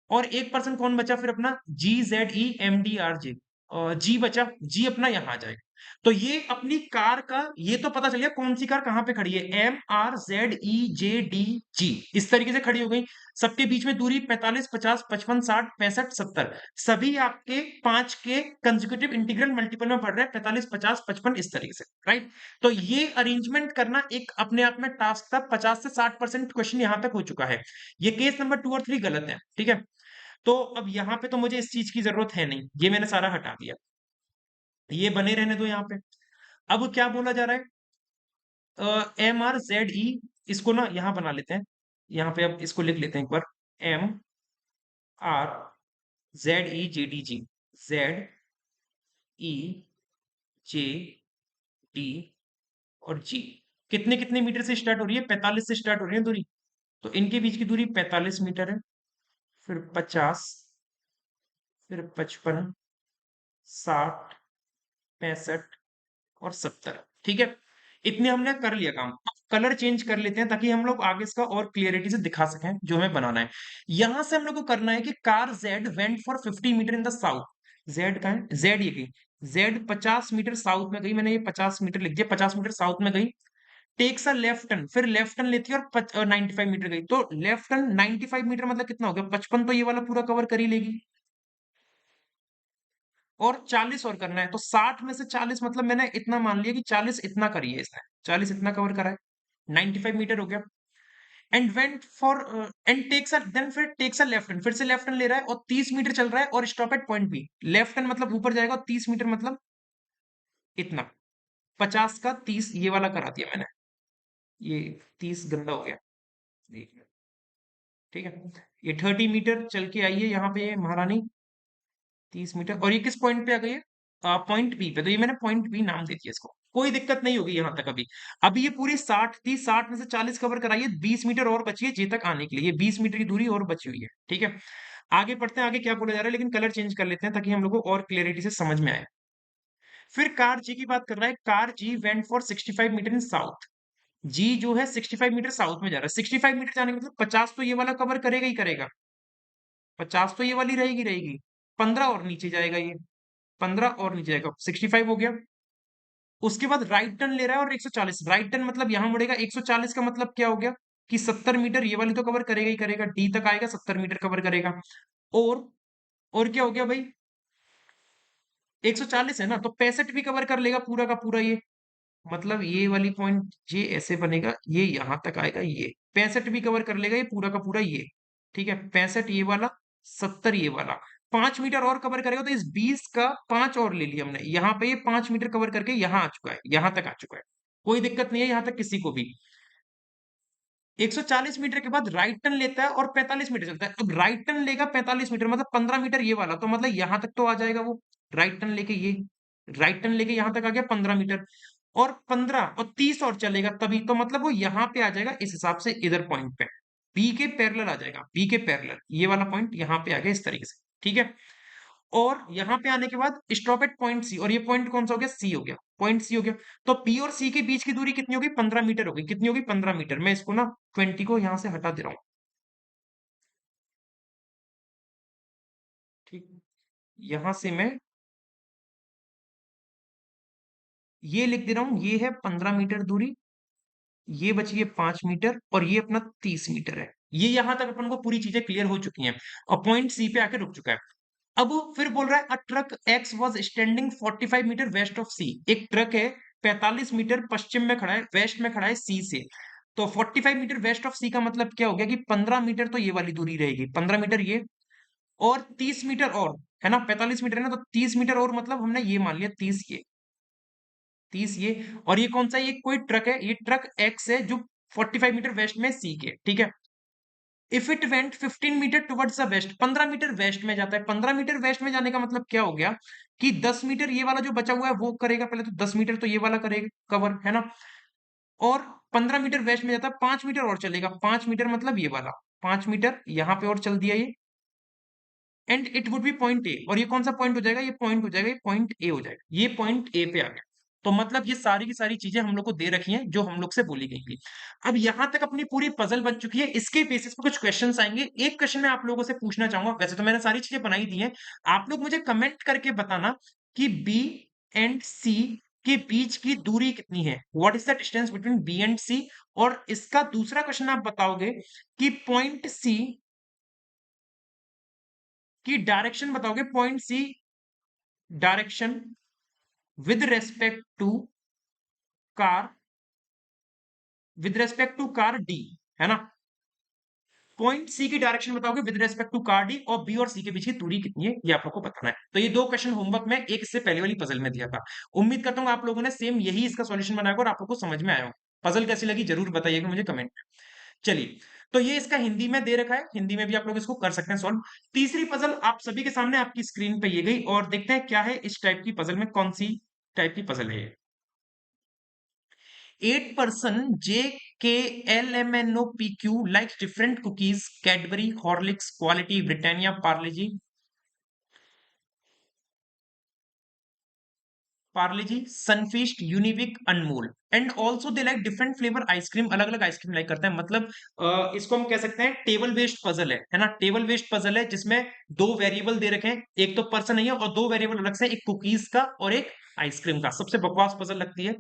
और 1% कौन बचा फिर अपना, G Z E M D R J, G बचा, जी अपना यहां आ जाएगा। तो ये अपनी कार का, ये तो पता चल गया कौन सी कार कहां पे खड़ी है, एम आर जेड ई जे डी जी, इस तरीके से खड़ी हो गई। सबके बीच में दूरी 45 50 55 60 65 70, सभी आपके पांच के कंसेक्यूटिव इंटीग्रल मल्टीपल में बढ़ रहे हैं, 45 50 55 इस तरीके से, राइट। तो ये अरेंजमेंट करना एक अपने आप में टास्क था, 50 से 60% क्वेश्चन यहां तक हो चुका है। ये केस नंबर 2 और 3 गलत है, ठीक है। तो अब यहाँ पे तो मुझे इस चीज की जरूरत है नहीं, ये मैंने सारा हटा दिया, ये बने रहने दो यहाँ पे। अब क्या बोला जा रहा है, एम आर जेड ई, इसको ना यहाँ बना लेते हैं, यहाँ पे अब इसको लिख लेते हैं एक बार, एम आर जेड ई जे डी जी, जेड ई जे डी और जी, कितने कितने मीटर से स्टार्ट हो रही है, 45 से स्टार्ट हो रही है दूरी, तो इनके बीच की दूरी 45 मीटर है, फिर 50, फिर 55 60 65 और 70, ठीक है। इतने हमने कर लिया काम। अब कलर चेंज कर लेते हैं ताकि हम लोग आगे इसका और क्लियरिटी से दिखा सकें जो हमें बनाना है। यहां से हम लोग को करना है कि car Z went for 50 metre in the south, Z का है, जेड ये गई, जेड 50 मीटर साउथ में गई, मैंने ये 50 मीटर लिख दिया, 50 मीटर साउथ में गई, टेक्स अ लेफ्ट टर्न, फिर लेफ्ट टर्न लेती है और 95 मीटर गई, तो लेफ्ट टर्न 95 मीटर मतलब कितना हो गया, 55, तो ये वाला पूरा कवर कर ही लेगी, और 40 और करना है, तो 60 में से 40 मतलब मैंने इतना मान लिया कि 40 इतना करी है इसने, 40 इतना कवर करा है, 95 मीटर हो गया। And went for and takes a then फिर टेक्स अ लेफ्ट टर्न, फिर से लेफ्ट टर्न ले रहा है और 30 मीटर चल रहा है और stop at point B, left turn मतलब ऊपर जाएगा और 30 मीटर मतलब इतना, 50 का 30 ये वाला करा दिया मैंने, ये 30 गंदा हो गया, ठीक है। ये 30 मीटर चल के आई है यहाँ पे ये महारानी, 30 मीटर, और ये किस पॉइंट पे आ गई है, पॉइंट बी पे, तो ये मैंने पॉइंट बी नाम दे दिया इसको, कोई दिक्कत नहीं होगी यहाँ तक अभी। अभी ये पूरी 60 थी, 60 में से 40 कवर कराइए, 20 मीटर और बची है जे तक आने के लिए, 20 मीटर की दूरी और बची हुई है, ठीक है। आगे पढ़ते हैं, आगे क्या बोला जा रहा है, लेकिन कलर चेंज कर लेते हैं ताकि हम लोग को और क्लियरिटी से समझ में आए। फिर कार जी की बात कर रहा है, car G went for 65 metre in south, G जो है 65 मीटर साउथ में जा रहा है, 65 मीटर जाने का मतलब 50 तो ये वाला कवर करेगा ही करेगा, 50 तो ये वाली रहेगी रहेगी, 15 और नीचे जाएगा ये, 15 और नीचे जाएगा, 65 हो गया। उसके बाद राइट टर्न ले रहा है और 140, राइट टर्न मतलब यहां मुड़ेगा, 140 का मतलब क्या हो गया कि 70 मीटर ये वाली तो कवर करेगा ही करेगा, डी तक आएगा 70 मीटर कवर करेगा। और और क्या हो गया भाई, 140 है ना, तो 65 भी कवर कर लेगा पूरा का पूरा ये, मतलब ये वाली पॉइंट ये ऐसे बनेगा, ये यहां तक आएगा, ये 65 भी कवर कर लेगा ये पूरा का पूरा ये। ठीक है, 65 ये वाला, 70 ये वाला, 5 मीटर और कवर करेगा, तो इस 20 का 5 और ले लिया हमने, यहाँ पे ये 5 मीटर कवर करके यहाँ आ चुका है, यहाँ तक आ चुका है, कोई दिक्कत नहीं है यहाँ तक किसी को भी। 140 मीटर के बाद राइट टर्न लेता है और 45 मीटर चलता है। अब राइट टर्न लेगा 45 मीटर, मतलब 15 मीटर ये वाला, तो मतलब यहां तक तो आ जाएगा वो, राइट टर्न लेके ये, राइट टर्न लेके यहां तक आ गया 15 मीटर, और 15 और 30 और चलेगा तभी, तो मतलब वो यहां पे आ जाएगा इस हिसाब से, इधर पॉइंट पे बी के पैरेलल आ जाएगा, बी के पैरेलल ये वाला पॉइंट यहां पे आ गया इस तरीके से। ठीक है, और यहां पे आने के बाद स्टॉप एट पॉइंट सी, और ये पॉइंट कौन सा हो गया, सी हो गया, पॉइंट सी हो गया। तो पी और सी के बीच की दूरी कितनी होगी, 15 मीटर होगी, कितनी होगी 15 मीटर। मैं इसको ना 20 को यहां से हटा दे रहा हूं। ठीक, यहां से मैं ये लिख दे रहा हूं, ये है 15 मीटर दूरी, ये बची है 5 मीटर, और ये अपना 30 मीटर है। ये यहां तक अपन को पूरी चीजें क्लियर हो चुकी हैं, और पॉइंट सी पे आके रुक चुका है। अब वो फिर बोल रहा है a truck X was standing 45 metre west of C, एक ट्रक है 45 मीटर पश्चिम में खड़ा है, वेस्ट में खड़ा है सी से। तो 45 मीटर वेस्ट ऑफ सी का मतलब क्या हो गया कि 15 मीटर तो ये वाली दूरी रहेगी, 15 मीटर ये, और 30 मीटर और, है ना, 45 मीटर है ना, तो 30 मीटर और, मतलब हमने ये मान लिया 30 ये, 30 ये, और ये कौन सा, ये कोई ट्रक है, ये ट्रक एक्स है जो 45 मीटर वेस्ट में सी के। ठीक है, if it went 15 metre towards the west, 15 metre west में जाता है, 15 मीटर वेस्ट में जाने का मतलब क्या हो गया कि 10 मीटर ये वाला जो बचा हुआ है वो करेगा पहले, तो 10 मीटर तो ये वाला करेगा कवर, है ना, और 15 मीटर वेस्ट में जाता है, 5 मीटर और चलेगा, 5 मीटर मतलब ये वाला, 5 मीटर यहाँ पे और चल दिया ये, and it would be point A, और ये कौन सा पॉइंट हो जाएगा, ये पॉइंट हो जाएगा, ये पॉइंट ए हो जाएगा, ये पॉइंट ए पे आ गया। तो मतलब ये सारी की सारी चीजें हम लोग को दे रखी हैं जो हम लोग से बोली गई थी। अब यहां तक अपनी पूरी पजल बन चुकी है, इसके बेसिस पे कुछ क्वेश्चंस आएंगे। एक क्वेश्चन मैं आप लोगों से पूछना चाहूंगा, वैसे तो मैंने सारी चीजें बनाई दी हैं, आप लोग मुझे कमेंट करके बताना कि बी एंड सी के बीच की दूरी कितनी है, what is the distance between B and C. और इसका दूसरा क्वेश्चन आप बताओगे कि पॉइंट सी की डायरेक्शन बताओगे, point C direction with respect to car, with respect to car D, है ना, पॉइंट सी की डायरेक्शन बताओगे with respect to car D, और बी और सी के बीच की दूरी कितनी है ये आप लोग को बताना है। तो ये दो क्वेश्चन होमवर्क में एक इससे पहले वाली पजल में दिया था। उम्मीद करता हूँ आप लोगों ने सेम यही इसका सॉल्यूशन बनाया और आप लोग को समझ में आया हो। पजल कैसी लगी जरूर बताइएगा मुझे कमेंट में। चलिए, तो ये इसका हिंदी में दे रखा है, हिंदी में भी आप लोग इसको कर सकते हैं सॉल्व। तीसरी पजल आप सभी के सामने आपकी स्क्रीन पे ये गई, और देखते हैं क्या है इस टाइप की पजल में, कौन सी टाइप की पजल है ये। 8 person JKLMNOPQ likes different cookies, Cadbury, Horlicks, Quality, Britannia, Parle-G, Sunfeast, Unibic, Anmol, and also they like different flavour ice cream, अलग अलग आइसक्रीम लाइक करते हैं। मतलब इसको हम कह सकते हैं टेबल बेस्ड पजल है ना, टेबल बेस्ड पजल है जिसमें दो वेरिएबल दे रखे हैं, एक तो पर्सन नहीं है और दो वेरिएबल अलग से, एक कुकीज का और एक आइसक्रीम का। सबसे बकवास पजल लगती है।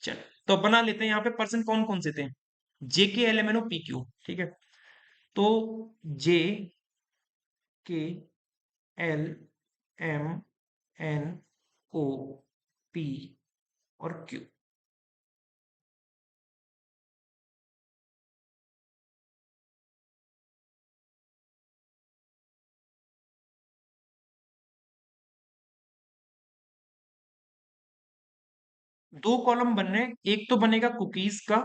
चल, तो बना लेते हैं। यहाँ पे पर्सन कौन कौन से थे, JKLMNOPQ, ठीक है, तो JKLMNOP और Q, दो कॉलम बन रहे हैं, एक तो बनेगा कुकीज का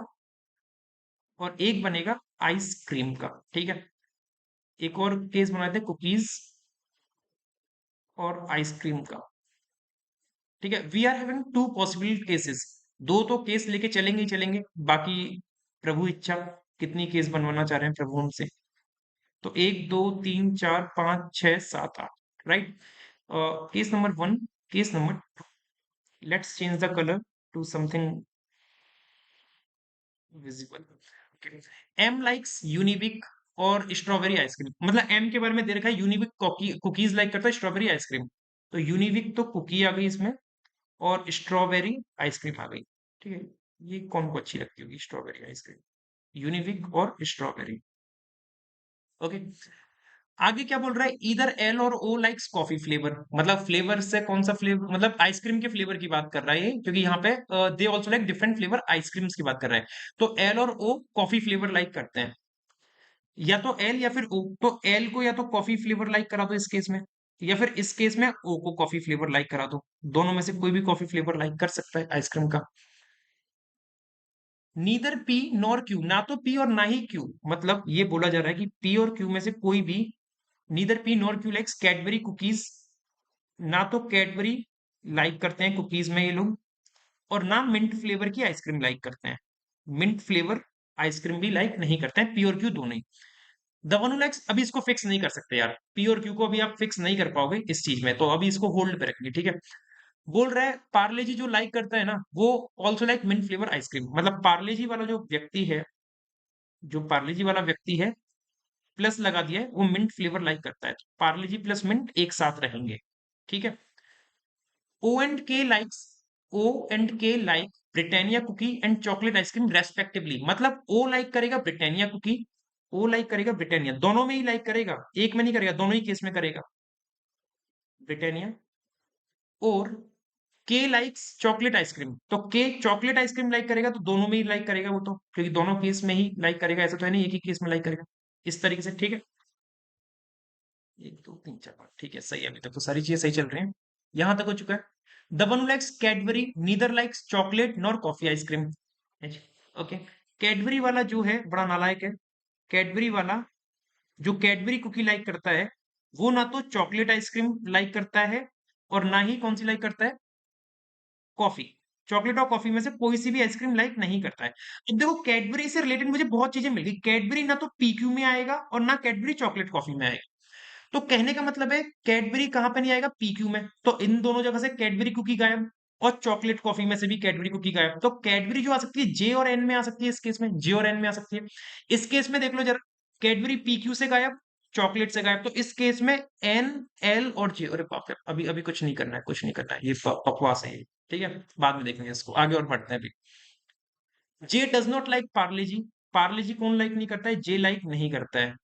और एक बनेगा आइसक्रीम का। ठीक है, एक और केस बनाते हैं कुकीज और आइसक्रीम का। ठीक है, we are having two possible cases, दो तो केस लेके चलेंगे ही चलेंगे, बाकी प्रभु इच्छा कितनी केस बनवाना चाह रहे हैं प्रभु हमसे। तो 1 2 3 4 5 6 7 8, right. Case number 1, case number 2, let's change the colour to something visible. Okay. M likes Unibic, और स्ट्रॉबेरी आइसक्रीम, मतलब एम के बारे में दे रखा है यूनिबिक कुकीज लाइक करता है स्ट्रॉबेरी आइसक्रीम। तो यूनिबिक तो कुकी आ गई इसमें, और स्ट्रॉबेरी आइसक्रीम आ गई। ठीक है, ये कौन को अच्छी लगती होगी स्ट्रॉबेरी आइसक्रीम, यूनिबिक और स्ट्रॉबेरी। ओके, आगे क्या बोल रहा है, इधर एल और ओ लाइक्स कॉफी फ्लेवर, मतलब फ्लेवर से कौन सा फ्लेवर, मतलब आइसक्रीम के फ्लेवर की बात कर रहा है ये, क्योंकि यहाँ पे they also like different flavour ice creams की बात कर रहा है। तो एल और ओ कॉफी फ्लेवर लाइक करते हैं, या तो एल या फिर ओ। तो एल को या तो कॉफी फ्लेवर लाइक करा दो इस केस में, या फिर इस केस में ओ को कॉफी फ्लेवर लाइक करा दो। दोनों में से कोई भी कॉफी फ्लेवर लाइक कर सकता है आइसक्रीम का। नीदर पी नॉर क्यू, ना तो पी और ना ही क्यू, मतलब ये बोला जा रहा है कि पी और क्यू में से कोई भी, neither P nor Q likes Cadbury cookies, ना तो कैडबरी लाइक करते हैं कुकीज में ये लोग, और ना मिंट फ्लेवर की आइसक्रीम लाइक करते हैं। मिंट फ्लेवर आइसक्रीम भी लाइक नहीं करते हैं, पी और क्यू दोनों ही। द वन हू लाइक्स, अभी इसको फिक्स नहीं कर सकते यार, पी और क्यू को अभी आप फिक्स नहीं कर पाओगे इस चीज में, तो अभी इसको होल्ड पे रखेंगे, ठीक है। बोल रहा है पार्ले जी जो लाइक करता है ना, वो also like mint flavour ice cream, मतलब पार्ले जी वाला जो व्यक्ति है, जो पार्ले जी वाला व्यक्ति है, प्लस लगा दिया है, वो मिंट फ्लेवर लाइक करता है, तो पार्ले जी प्लस मिंट एक साथ रहेंगे, ठीक है। O and K likes, O and K like Britannia cookie and chocolate ice cream respectively, मतलब ओ लाइक करेगा ब्रिटानिया कुकी, ओ लाइक करेगा ब्रिटानिया, दोनों में ही लाइक करेगा, एक में नहीं करेगा, दोनों ही केस में करेगा ब्रिटानिया। और के लाइक्स चॉकलेट आइसक्रीम, तो के चॉकलेट आइसक्रीम लाइक करेगा, तो दोनों में ही लाइक करेगा वो तो, क्योंकि दोनों केस में ही लाइक करेगा, ऐसा तो है नहीं एक ही केस में लाइक करेगा। इस तरीके से, ठीक है। एक दो तीन चार पाँच, ठीक है, सही है, अभी तक तो सारी चीजें सही चल रही हैं, यहां तक हो चुका है। The one likes Cadbury neither likes chocolate nor coffee ice cream. Okay, Cadbury वाला जो है बड़ा नालायक है। कैडबरी वाला, जो कैडबरी कुकी लाइक करता है, वो ना तो चॉकलेट आइसक्रीम लाइक करता है, और ना ही कौन सी लाइक करता है, कॉफी। चॉकलेट और कॉफी में से कोई सी भी आइसक्रीम लाइक नहीं करता है। अब देखो कैडबरी से रिलेटेड मुझे बहुत चीजें मिल गई, कैडबरी ना तो पीक्यू में आएगा और ना कैडबरी चॉकलेट कॉफी में आएगा। तो कहने का मतलब है कैडबरी कहां पे नहीं आएगा, पीक्यू में, तो इन दोनों जगह से कैडबरी कुकी गायब, और चॉकलेट कॉफी में से भी कैडबरी कुकी गायब। तो कैडबरी जो आ सकती है जे और एन में आ सकती है, इस केस में जे और एन में आ सकती है। इस केस में देख लो जरा, कैडबरी पीक्यू से गायब, चॉकलेट से गायब, तो इस केस में एन, एल और जे, अरे बाप रे, अभी अभी कुछ नहीं करना है, कुछ नहीं करना है, ये बकवास है ये, ठीक है, बाद में देखेंगे इसको, आगे और बढ़ते हैं अभी। जे डज नॉट लाइक पार्ले जी, पार्ले जी कौन लाइक नहीं करता है, जे लाइक नहीं करता है।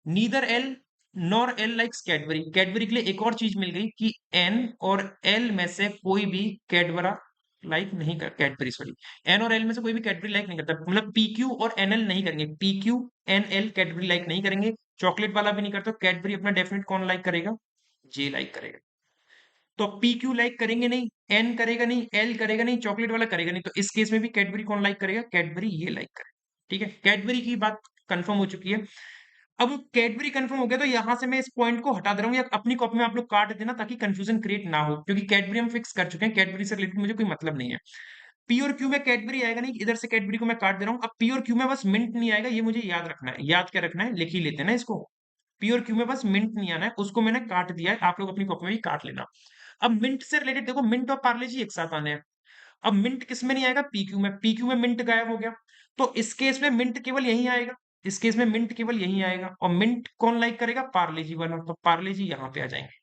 Neither L nor L likes Cadbury, Cadbury के लिए एक और चीज मिल गई कि एन और एल में से कोई भी कैडबरा लाइक नहीं कर, कैडबरी सॉरी, एन और एल में से कोई भी कैडबरी लाइक नहीं करता, मतलब पीक्यू और एनएल नहीं करेंगे, PQ N L Cadbury like नहीं करेंगे, चॉकलेट वाला भी नहीं करता, कैडबरी अपना डेफिनेट कौन लाइक करेगा, जे लाइक करेगा। तो पी क्यू लाइक करेंगे नहीं, एन करेगा नहीं, एल करेगा नहीं, चॉकलेट वाला करेगा नहीं, तो इस केस में भी कैडबरी कौन लाइक करेगा, कैडबरी ये लाइक करेगा, ठीक है। कैडबरी की बात कंफर्म हो चुकी है। अब कैडबरी कंफर्म हो गया, तो यहां से मैं इस पॉइंट को हटा दे रहा हूँ, या अपनी कॉपी में आप लोग काट देना ताकि कंफ्यूजन क्रिएट ना हो, क्योंकि कैडबरी हम फिक्स कर चुके हैं, कैडबरी से रिलेटेड मुझे कोई मतलब नहीं है। पी और क्यू में कैडबरी आएगा नहीं, इधर से कैडबरी को मैं काट दे रहा हूँ। अब पी और क्यू में बस मिंट नहीं आएगा, ये मुझे याद रखना है, याद क्या रखना है, लिख ही लेते हैं ना इसको। पी और क्यू में बस मिंट नहीं आना है, उसको मैंने काट दिया है, आप लोग अपनी कॉपी में भी काट लेना। अब मिंट से रिलेटेड देखो, मिंट और पार्ले जी एक साथ आने हैं। अब मिंट किस में नहीं आएगा, पीक्यू में, पीक्यू में मिंट गायब हो गया, तो इस केस में मिंट केवल यही आएगा, इस केस में मिंट केवल यही आएगा, और मिंट कौन लाइक करेगा, पार्ले जी वाला, तो पार्ले जी यहाँ पे आ जाएंगे।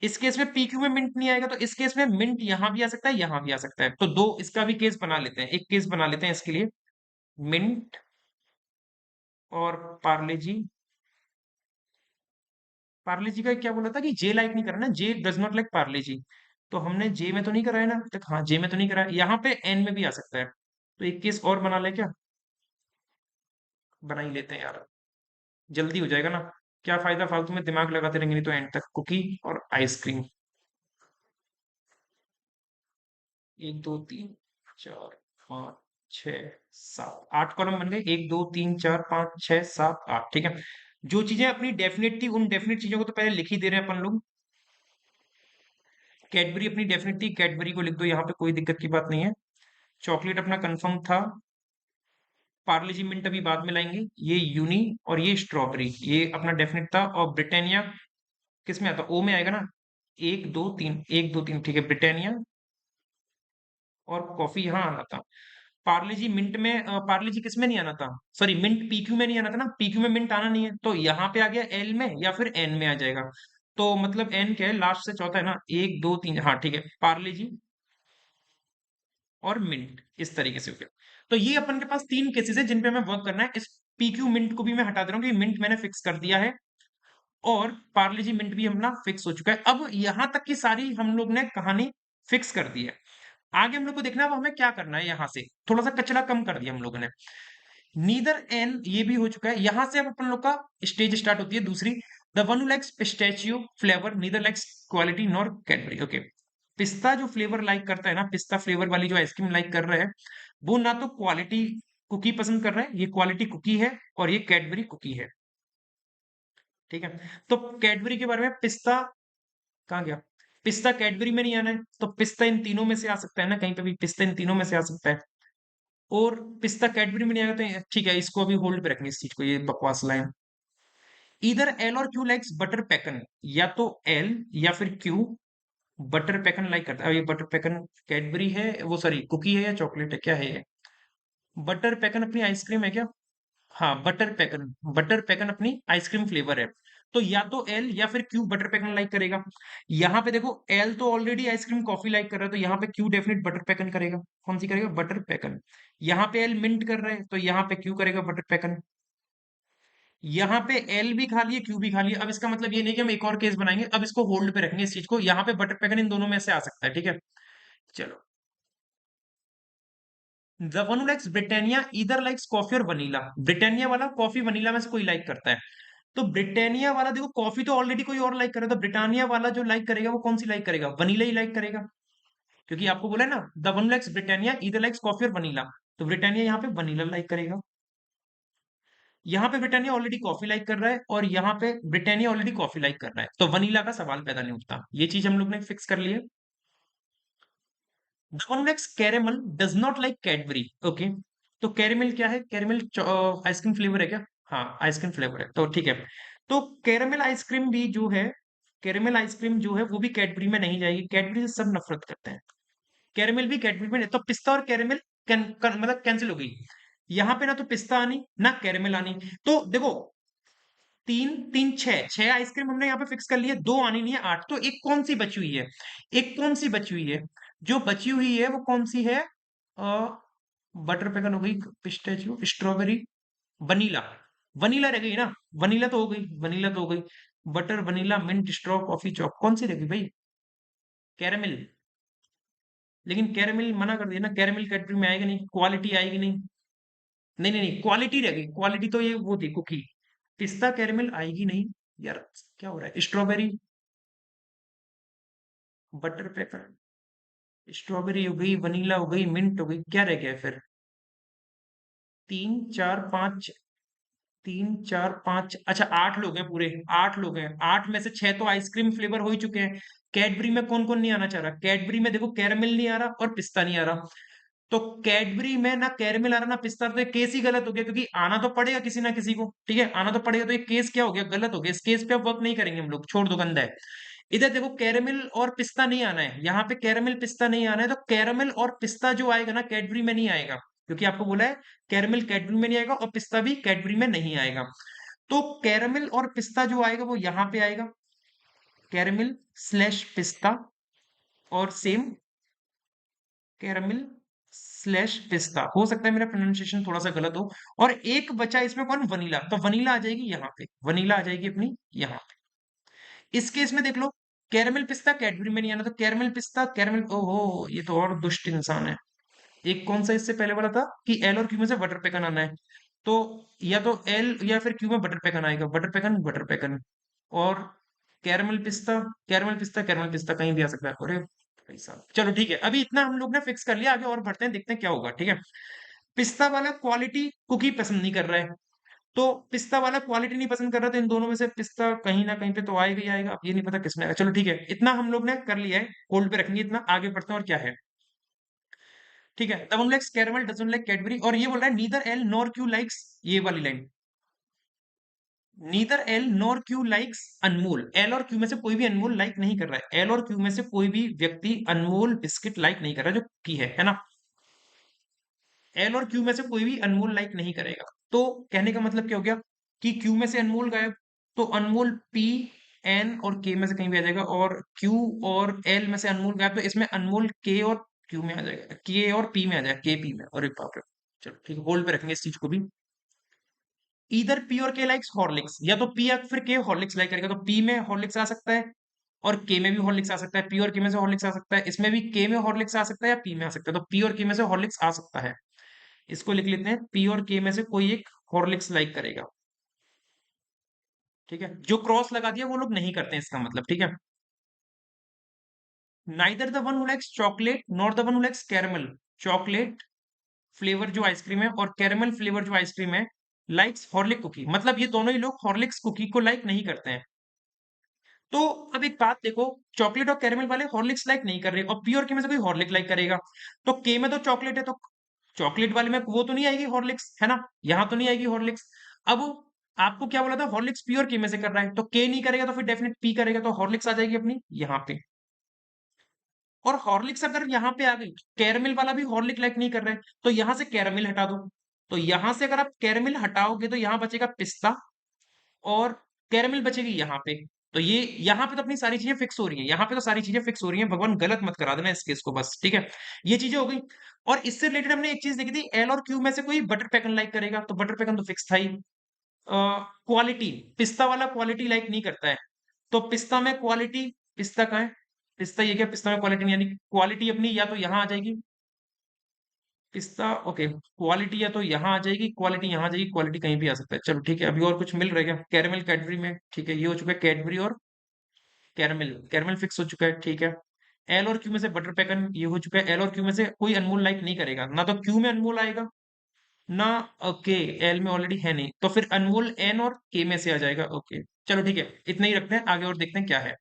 इस केस में पीक्यू में मिंट नहीं आएगा, तो इस केस में मिंट यहां भी आ सकता है, यहां भी आ सकता है, तो दो इसका भी केस बना लेते हैं, एक केस बना लेते हैं इसके लिए, मिंट और पार्ले जी। पार्ले जी का क्या बोला था कि जे लाइक नहीं करना, जे डज नॉट लाइक पार्ले जी, तो हमने जे में तो नहीं कराया ना अभी तक, हाँ जे में तो नहीं कराया, यहाँ पे एन में भी आ सकता है, तो एक केस और बना ले क्या, बना ही लेते हैं यार, जल्दी हो जाएगा ना, क्या फायदा फालतू में दिमाग लगाते रहेंगे, नहीं तो एंड तक कुकी और आइसक्रीम। एक दो तीन चार पाँच छः सात, आठ कॉलम बन गए, एक दो तीन चार पाँच छः सात आठ, ठीक है। जो चीजें अपनी डेफिनेट थी, उन डेफिनेट चीजों को तो पहले लिख ही दे रहे हैं अपन लोग। कैडबरी अपनी डेफिनेट थी, कैडबरी को लिख दो यहाँ पे, कोई दिक्कत की बात नहीं है। चॉकलेट अपना कंफर्म था, पार्ले जी मिंट अभी बाद में लाएंगे, ये यूनी और ये स्ट्रॉबेरी, ये अपना डेफिनेट था, और ब्रिटानिया किस में आता, ओ में आएगा ना, एक दो तीन, एक दो तीन, ठीक है, ब्रिटानिया और कॉफी यहाँ आना था। पार्ले जी मिंट में पार्ले जी किस में नहीं आना था, सॉरी मिंट पीक्यू में नहीं आना था ना, पीक्यू में मिंट आना नहीं है, तो यहाँ पे आ गया एल में या फिर एन में आ जाएगा। तो मतलब एन क्या है, लास्ट से चौथा है ना, एक दो तीन, हाँ ठीक है, पार्ले जी और मिंट, इस तरीके से हो गया। तो ये अपन के पास तीन केसेस है जिन पे हमें वर्क करना है। इस पीक्यू मिंट को भी मैं हटा दे रहा हूँ, कि मिंट मैंने फिक्स कर दिया है, और पार्ले जी मिंट भी अपना फिक्स हो चुका है। अब यहां तक की सारी हम लोग ने कहानी फिक्स कर दी है। आगे हम लोग को देखना है अब हमें क्या करना है, यहां से थोड़ा सा कचरा कम कर दिया हम लोगों ने। नीदर एन ये भी हो चुका है, यहां से अब अपन लोग का स्टेज स्टार्ट होती है दूसरी। The one who likes pistachio flavour neither likes quality nor Cadbury. Okay, पिस्ता जो फ्लेवर लाइक करता है ना, पिस्ता फ्लेवर वाली जो आइसक्रीम लाइक कर रहा है, वो ना तो क्वालिटी कुकी पसंद कर रहा है, ये क्वालिटी कुकी है, और ये कैडबरी कुकी है। ठीक है, तो कैडबरी के बारे में, पिस्ता कहाँ गया, पिस्ता कैडबरी में नहीं आना है, तो पिस्ता इन तीनों में से आ सकता है ना, कहीं पे भी पिस्ता इन तीनों में से आ सकता है, और पिस्ता कैडबरी में नहीं आएगा, तो ठीक है, इसको अभी होल्ड पे रखेंगे इस चीज को, ये बकवास लाइन। इधर एल और क्यू लाइक्स बटर पैकन, या तो एल या फिर क्यू बटर पैकन लाइक करता है। अब ये बटर पैकन कैडबरी है, वो सॉरी कुकी है या चॉकलेट है, क्या है ये, बटर पैकन अपनी आइसक्रीम है क्या, हाँ बटर पैकन अपनी आइसक्रीम फ्लेवर है। तो या तो एल या फिर क्यू बटर पैकन लाइक करेगा। यहाँ पे देखो एल तो ऑलरेडी आइसक्रीम कॉफी लाइक कर रहा है, तो यहाँ पे क्यू डेफिनेट बटर पैकन करेगा। कौन सी करेगा, बटर पैकन। यहाँ पे एल मिंट कर रहा है, तो यहाँ पे क्यू करेगा बटर पैकन। यहाँ पे एल भी खा लिए क्यू भी खा लिए। अब इसका मतलब ये नहीं कि हम एक और केस बनाएंगे, अब इसको होल्ड पे रखेंगे इस चीज को, यहाँ पे बटर पैकन इन दोनों में से आ सकता है, ठीक है। चलो, the one who likes Britannia either likes coffee और वनीला, ब्रिटानिया वाला कॉफी वनीला में से कोई लाइक करता है। तो ब्रिटानिया वाला देखो, कॉफी तो ऑलरेडी कोई और लाइक कर रहा है, तो ब्रिटानिया वाला जो लाइक करेगा वो कौन सी लाइक करेगा, वनीला ही लाइक करेगा, क्योंकि आपको बोला है ना, the one likes Britannia either likes coffee और वनीला, तो ब्रिटानिया यहाँ पे वनीला लाइक करेगा। यहाँ पे ब्रिटानिया ऑलरेडी कॉफी लाइक कर रहा है, और यहाँ पे ब्रिटानिया ऑलरेडी कॉफी लाइक कर रहा है, तो वनीला का सवाल पैदा नहीं उठता। ये चीज हम लोग ने फिक्स कर लिया। The one likes caramel does not like Cadbury. Okay, तो कैरेमल क्या है, कैरेमल आइसक्रीम फ्लेवर है क्या, हाँ आइसक्रीम फ्लेवर है, तो ठीक है। तो कैरेमल आइसक्रीम भी जो है, कैरेमल आइसक्रीम जो है वो भी कैडबरी में नहीं जाएगी, कैडबरी से सब नफरत करते हैं। कैरेमल भी कैडबरी में नहीं, तो पिस्ता और कैरेमल मतलब कैंसिल हो गई। यहाँ पे ना तो पिस्ता आनी ना कैरेमल आनी। तो देखो, तीन तीन छह छह आइसक्रीम हमने यहाँ पे फिक्स कर लिया, दो आनी नहीं है, आठ। तो एक कौन सी बची हुई है, एक कौन सी बची हुई है, जो बची हुई है वो कौन सी है, बटर पेकन हो गई, पिस्ताचियो, स्ट्रॉबेरी, वनीला। वनीला रह गई ना, वनीला तो हो गई, वनीला तो हो गई। Butter vanilla mint straw coffee choc, कौन सी रह गई भाई, कैरेमल। लेकिन कैरेमल मना कर दिया ना, कैरेमल कैटेगरी में आएगा नहीं, क्वालिटी आएगी नहीं। नहीं नहीं नहीं, क्वालिटी रह गई, क्वालिटी तो ये वो थी कुकी, पिस्ता कैरेमल आएगी नहीं। यार क्या हो रहा है, स्ट्रॉबेरी बटर पेपर, स्ट्रॉबेरी हो गई, वनीला हो गई, मिंट हो गई, क्या रह गया है फिर, तीन चार पाँच, तीन चार पाँच, अच्छा आठ लोग हैं पूरे, आठ लोग हैं, आठ में से छह तो आइसक्रीम फ्लेवर हो ही चुके हैं। कैडबरी में कौन कौन नहीं आना चाह रहा, कैडबरी में देखो कैरमल नहीं आ रहा और पिस्ता नहीं आ रहा। तो कैडबरी में ना कैरमल आ रहा ना पिस्ता, तो ये केस ही गलत हो गया, क्योंकि आना तो पड़ेगा किसी ना किसी को, ठीक है, आना तो पड़ेगा, तो ये केस क्या हो गया, गलत हो गया। इस केस पे अब वर्क नहीं करेंगे हम लोग, छोड़ दो, गंदा है। इधर देखो कैरेमल और पिस्ता नहीं आना है, यहाँ पे कैरेमल पिस्ता नहीं आना है, तो कैरेमल और पिस्ता जो आएगा ना कैडबरी में नहीं आएगा, क्योंकि आपको बोला है कैरेमल कैडबरी में नहीं आएगा और पिस्ता भी कैडबरी में नहीं आएगा। तो कैरेमल और पिस्ता जो आएगा वो यहाँ पे आएगा, कैरेमल स्लैश पिस्ता, और सेम कैरेमल स्लैश पिस्ता। हो सकता है मेरा प्रोनाउंसिएशन थोड़ा सा गलत हो। और एक बचा इसमें कौन, वनीला, तो वनीला आ जाएगी यहाँ पे, वनीला आ जाएगी अपनी यहाँ पे। इस केस में देख लो, कैरेमल पिस्ता कैडबरी में नहीं आना, तो कैरेमल पिस्ता कैरेमल, ओहो ये तो और दुष्ट इंसान है। एक कौन सा इससे पहले वाला था कि एल और क्यू में से बटर पेकन आना है, तो या तो एल या फिर क्यू में बटर पेकन आएगा, बटर पेकन बटर पेकन। और कैरमल पिस्ता कैरमल पिस्ता कैरमल पिस्ता कहीं भी आ सकता है। अरे भाई साहब, चलो ठीक है, अभी इतना हम लोग ने फिक्स कर लिया, आगे और बढ़ते हैं, देखते हैं क्या होगा, ठीक है। पिस्ता वाला क्वालिटी कुकी पसंद नहीं कर रहा है, तो पिस्ता वाला क्वालिटी नहीं पसंद कर रहा, तो इन दोनों में से पिस्ता कहीं ना कहीं पे तो आएगा ही आएगा, अब ये नहीं पता किसमें आएगा। चलो ठीक है, इतना हम लोग ने कर लिया है, होल्ड पे रखेंगे इतना, आगे बढ़ते हैं और क्या है। ठीक है, तब हम likes caramel doesn't like Cadbury, और ये बोल रहा है neither L nor Q likes, ये वाली लाइन, neither L nor Q likes Anmol, L और क्यू में से कोई भी अनमोल लाइक नहीं कर रहा है, एल और क्यू में से कोई भी व्यक्ति अनमोल बिस्किट लाइक नहीं कर रहा, जो की है ना। एल और क्यू में से कोई भी अनमोल लाइक नहीं करेगा। तो कहने का मतलब क्या हो गया कि क्यू में से अनमोल गायब, तो अनमोल पी, एन और के में से कहीं भी आ जाएगा, और क्यू और एल में से अनमोल गायब, तो इसमें अनमोल के और क्यू में आ जाएगा, के और पी में आ जाएगा, के पी में। और बाप रे, चलो ठीक है, होल्ड पे रखेंगे इस चीज को भी। इधर पी और के लाइक्स हॉर्लिक्स, या तो पी या फिर के हॉर्लिक्स लाइक करेगा, तो पी में हॉर्लिक्स आ सकता है और के में भी हॉर्लिक्स आ सकता है, पी और के में से हॉर्लिक्स आ सकता है, इसमें भी के में हॉर्लिक्स आ सकता है या पी में आ सकता है, तो पी और के में से हॉर्लिक्स आ सकता है। इसको लिख लेते हैं, पी और के में से कोई एक हॉर्लिक्स लाइक करेगा। ठीक है, जो क्रॉस लगा दिया वो लोग नहीं करते हैं, इसका मतलब। ठीक है, neither the one who likes chocolate nor the one who likes caramel, chocolate flavour जो आइसक्रीम है और कैरमल फ्लेवर जो आइसक्रीम है, लाइक्स हॉर्लिक कुकी, मतलब ये दोनों ही लोग हॉर्लिक्स कुकी को लाइक नहीं करते हैं। तो अब एक बात देखो, चॉकलेट और कैरमल वाले हॉर्लिक्स लाइक नहीं कर रहे और पी और के में से कोई हॉर्लिक लाइक करेगा, तो के में तो चॉकलेट है, तो चॉकलेट वाले में वो तो नहीं आएगी हॉर्लिक्स, है ना, यहाँ तो नहीं आएगी हॉर्लिक्स। अब आपको क्या बोला था, हॉर्लिक्स पी और के में से कर रहा है, तो के नहीं करेगा तो फिर डेफिनेट पी करेगा, तो हॉर्लिक्स आ जाएगी अपनी यहाँ पे। और हॉर्लिक्स अगर यहाँ पे आ गई, कैरमिल वाला भी हॉर्लिक लाइक नहीं कर रहा है, तो यहां से कैरमिल हटा दो, तो यहां से अगर आप कैरमिल हटाओगे तो यहाँ बचेगा पिस्ता, और कैरमिल बचेगी यहाँ पे। तो ये यहाँ पे तो अपनी सारी चीजें फिक्स हो रही है, यहाँ पे तो सारी चीजें फिक्स हो रही हैं, भगवान गलत मत करा देना इस केस को बस। ठीक है, ये चीजें हो गई। और इससे रिलेटेड हमने एक चीज देखी थी, एल और क्यू में से कोई बटर पेकन लाइक करेगा, तो बटर पेकन तो फिक्स था ही। क्वालिटी, पिस्ता वाला क्वालिटी लाइक नहीं करता है, तो पिस्ता में क्वालिटी, पिस्ता कहाँ है, पिस्ता ये क्या, पिस्ता में क्वालिटी नहीं, यानी क्वालिटी अपनी या तो यहाँ आ जाएगी, पिस्ता ओके, क्वालिटी या तो यहाँ आ जाएगी, क्वालिटी यहाँ आ जाएगी, क्वालिटी कहीं भी आ सकता है। चलो ठीक है, अभी और कुछ मिल रहा है क्या, कैरमल कैडबरी में, ठीक है, ये हो चुका है कैडबरी और कैरमल, कैरमल फिक्स हो चुका है। ठीक है, एल और क्यू में से बटर पेकन ये हो चुका है, एल और क्यू में से कोई अनमोल लाइक नहीं करेगा, ना तो क्यू में अनमोल आएगा ना, ओके, एल में ऑलरेडी है नहीं, तो फिर अनमोल एन और के में से आ जाएगा। ओके, चलो ठीक है, इतना ही रखते हैं, आगे और देखते हैं क्या है।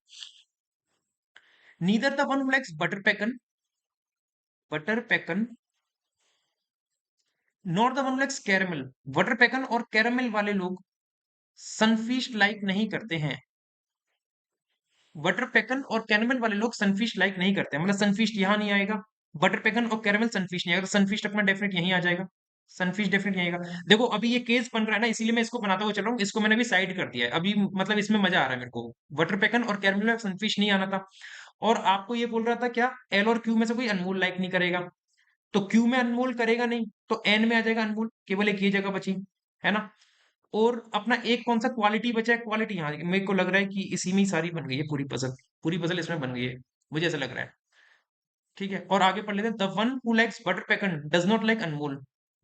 Neither the one who likes butter pecan not the one who likes caramel, butter pecan और कैरमल वाले लोग सनफिश लाइक नहीं करते हैं। बटर पेकन और कैरमल वाले लोग सनफिश लाइक नहीं करते हैं, मतलब सनफिश यहाँ नहीं आएगा, बटर पेकन और कैरमल सनफिश नहीं आएगा, सनफिश अपना डेफिनेट यहीं आ जाएगा, सनफिश डेफिनेट यहीं आएगा। देखो अभी ये केस बन रहा है ना, इसीलिए मैं इसको बनाता हुआ चल रहा हूँ, इसको मैंने भी साइड कर दिया है अभी, मतलब इसमें मजा आ रहा है मेरे को। बटर पेकन और कैरमल में सनफिश नहीं आना था, और आपको ये बोल रहा था क्या, एल और क्यू में से कोई अनमोल लाइक नहीं करेगा, तो क्यू में अनमोल करेगा नहीं, तो एन में आ जाएगा अनमोल, केवल एक ये जगह बची, है ना। और अपना एक कौन सा क्वालिटी बचा है, क्वालिटी यहाँ मेरे को लग रहा है कि इसी में ही सारी बन गई है पूरी पजल, पूरी पजल इसमें बन गई है, मुझे ऐसा लग रहा है। ठीक है, और आगे पढ़ लेते हैं, the one who likes butter pecan does not like Anmol,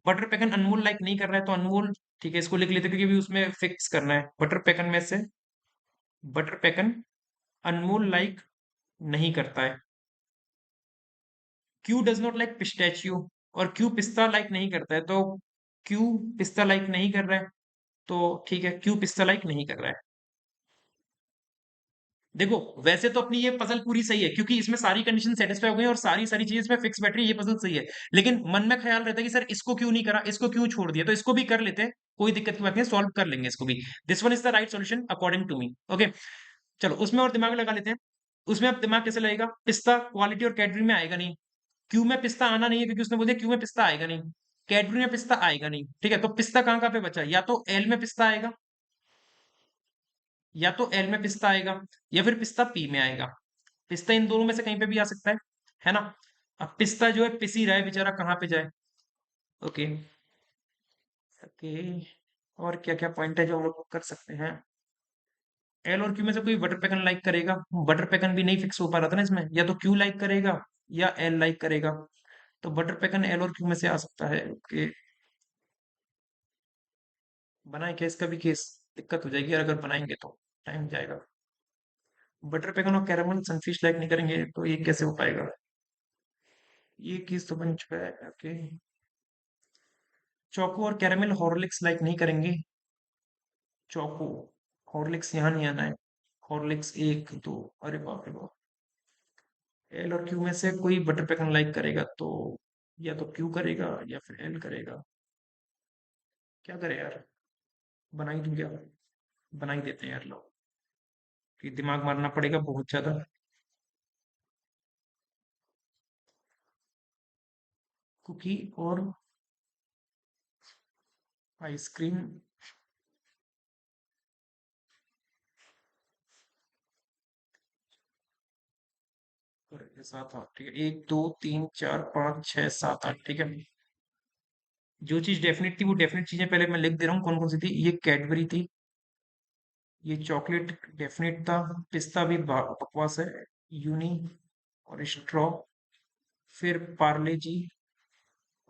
butter pecan Anmol like नहीं कर रहा है, तो अनमोल ठीक है, इसको लिख लेते हैं क्योंकि अभी उसमें फिक्स करना है, बटर पेकन में से बटर पेकन अनमोल लाइक नहीं करता है। Q does not like pistachio, और क्यू पिस्ता लाइक नहीं करता है, तो क्यू पिस्ता लाइक नहीं कर रहा है, तो ठीक है, क्यू पिस्ता लाइक नहीं कर रहा है। देखो वैसे तो अपनी ये पजल पूरी सही है, क्योंकि इसमें सारी कंडीशन सेटिस्फाई हो गई और सारी सारी चीजें इसमें फिक्स बैठ रही है, ये पजल सही है। लेकिन मन में ख्याल रहता है कि सर इसको क्यों नहीं करा, इसको क्यों छोड़ दिया, तो इसको भी कर लेते हैं, कोई दिक्कत की बात नहीं, सॉल्व कर लेंगे इसको भी। This one is the right solution according to me. Okay, चलो उसमें और दिमाग लगा लेते हैं। उसमें अब दिमाग कैसे लगेगा, पिस्ता क्वालिटी और कैडबरी में आएगा नहीं, क्यू में पिस्ता आना नहीं है क्योंकि उसने बोल दिया क्यू में पिस्ता आएगा नहीं, कैडबरी में पिस्ता आएगा नहीं। ठीक है, तो पिस्ता कहाँ कहाँ पे बचा, या तो एल में पिस्ता आएगा, या तो एल में पिस्ता आएगा, या फिर पिस्ता पी में आएगा। पिस्ता इन दोनों में से कहीं पे भी आ सकता है ना। अब पिस्ता जो है पिस ही रहा है बेचारा, कहाँ पे जाए। ओके, ओके, और क्या क्या पॉइंट है जो हम लोग कर सकते हैं। एल और क्यू में से कोई बटर पेकन लाइक करेगा, बटर पेकन भी नहीं फिक्स हो पा रहा था ना इसमें, या तो क्यू लाइक करेगा या एल लाइक करेगा, तो बटर पेकन एल और क्यू में से आ सकता है। ओके, बनाए क्या इसका भी केस, दिक्कत हो जाएगी यार अगर बनाएंगे तो, टाइम जाएगा। बटर पेकन और कैरामल सनफिश लाइक नहीं करेंगे तो ये कैसे हो पाएगा, ये केस तो बन चुका है। ओके, चोको और कैरामल हॉर्लिक्स लाइक नहीं करेंगे, चोको, हॉर्लिक्स यहाँ नहीं आना है, हॉर्लिक्स एक दो, अरे बाप रे बाप। एल और क्यू में से कोई बटर पेकन लाइक करेगा, तो या तो क्यू करेगा या फिर एल करेगा, क्या करे यार, बना ही दूं क्या, बना ही देते हैं यार लोग, कि दिमाग मारना पड़ेगा बहुत ज्यादा। कुकी और आइसक्रीम और ये 7 8 ठीक है, 1 2 3 4 5 6 7 8 ठीक है। जो चीज डेफिनेट थी वो डेफिनेट चीजें पहले मैं लिख दे रहा हूँ कौन कौन सी थी। ये कैडबरी थी, ये चॉकलेट डेफिनेट था, पिस्ता भी बकवास है, यूनी और स्ट्रॉ, फिर पार्ले जी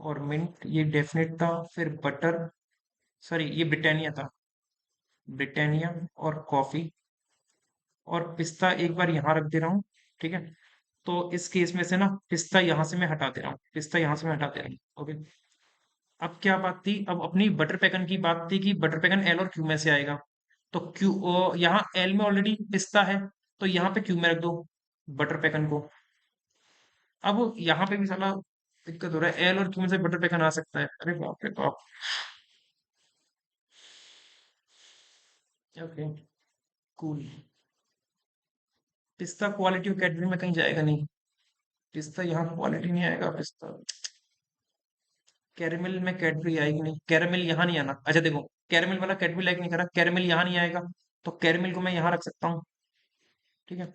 और मिंट ये डेफिनेट था, फिर बटर, सॉरी ये ब्रिटानिया था, ब्रिटानिया और कॉफी और पिस्ता एक बार यहाँ रख दे रहा हूँ, ठीक है। तो इस केस में से ना पिस्ता यहाँ से मैं हटा दे रहा हूँ, पिस्ता यहाँ से मैं हटा दे रहा हूँ, ओके। अब क्या बात थी, अब अपनी बटर पैकन की बात थी कि बटर पैकन एल और क्यू में से आएगा। तो क्यू यहाँ एल में ऑलरेडी पिस्ता है, तो यहाँ पे क्यू में रख दो बटर पैकन को। अब यहाँ पे भी साला दिक्कत हो रहा है, एल और क्यू में से बटर पैकन आ सकता है, अरे बाप रे बाप। Okay cool. पिस्ता क्वालिटी और कैडबरी में कहीं जाएगा नहीं, पिस्ता यहाँ क्वालिटी नहीं आएगा, पिस्ता कैरेमल में कैडबरी आएगी नहीं, कैरेमल यहाँ नहीं आना। अच्छा देखो, कैरेमल वाला कैडबरी लाइक नहीं करा, कैरेमल यहाँ नहीं आएगा, तो कैरेमल को मैं यहाँ रख सकता हूँ, ठीक है।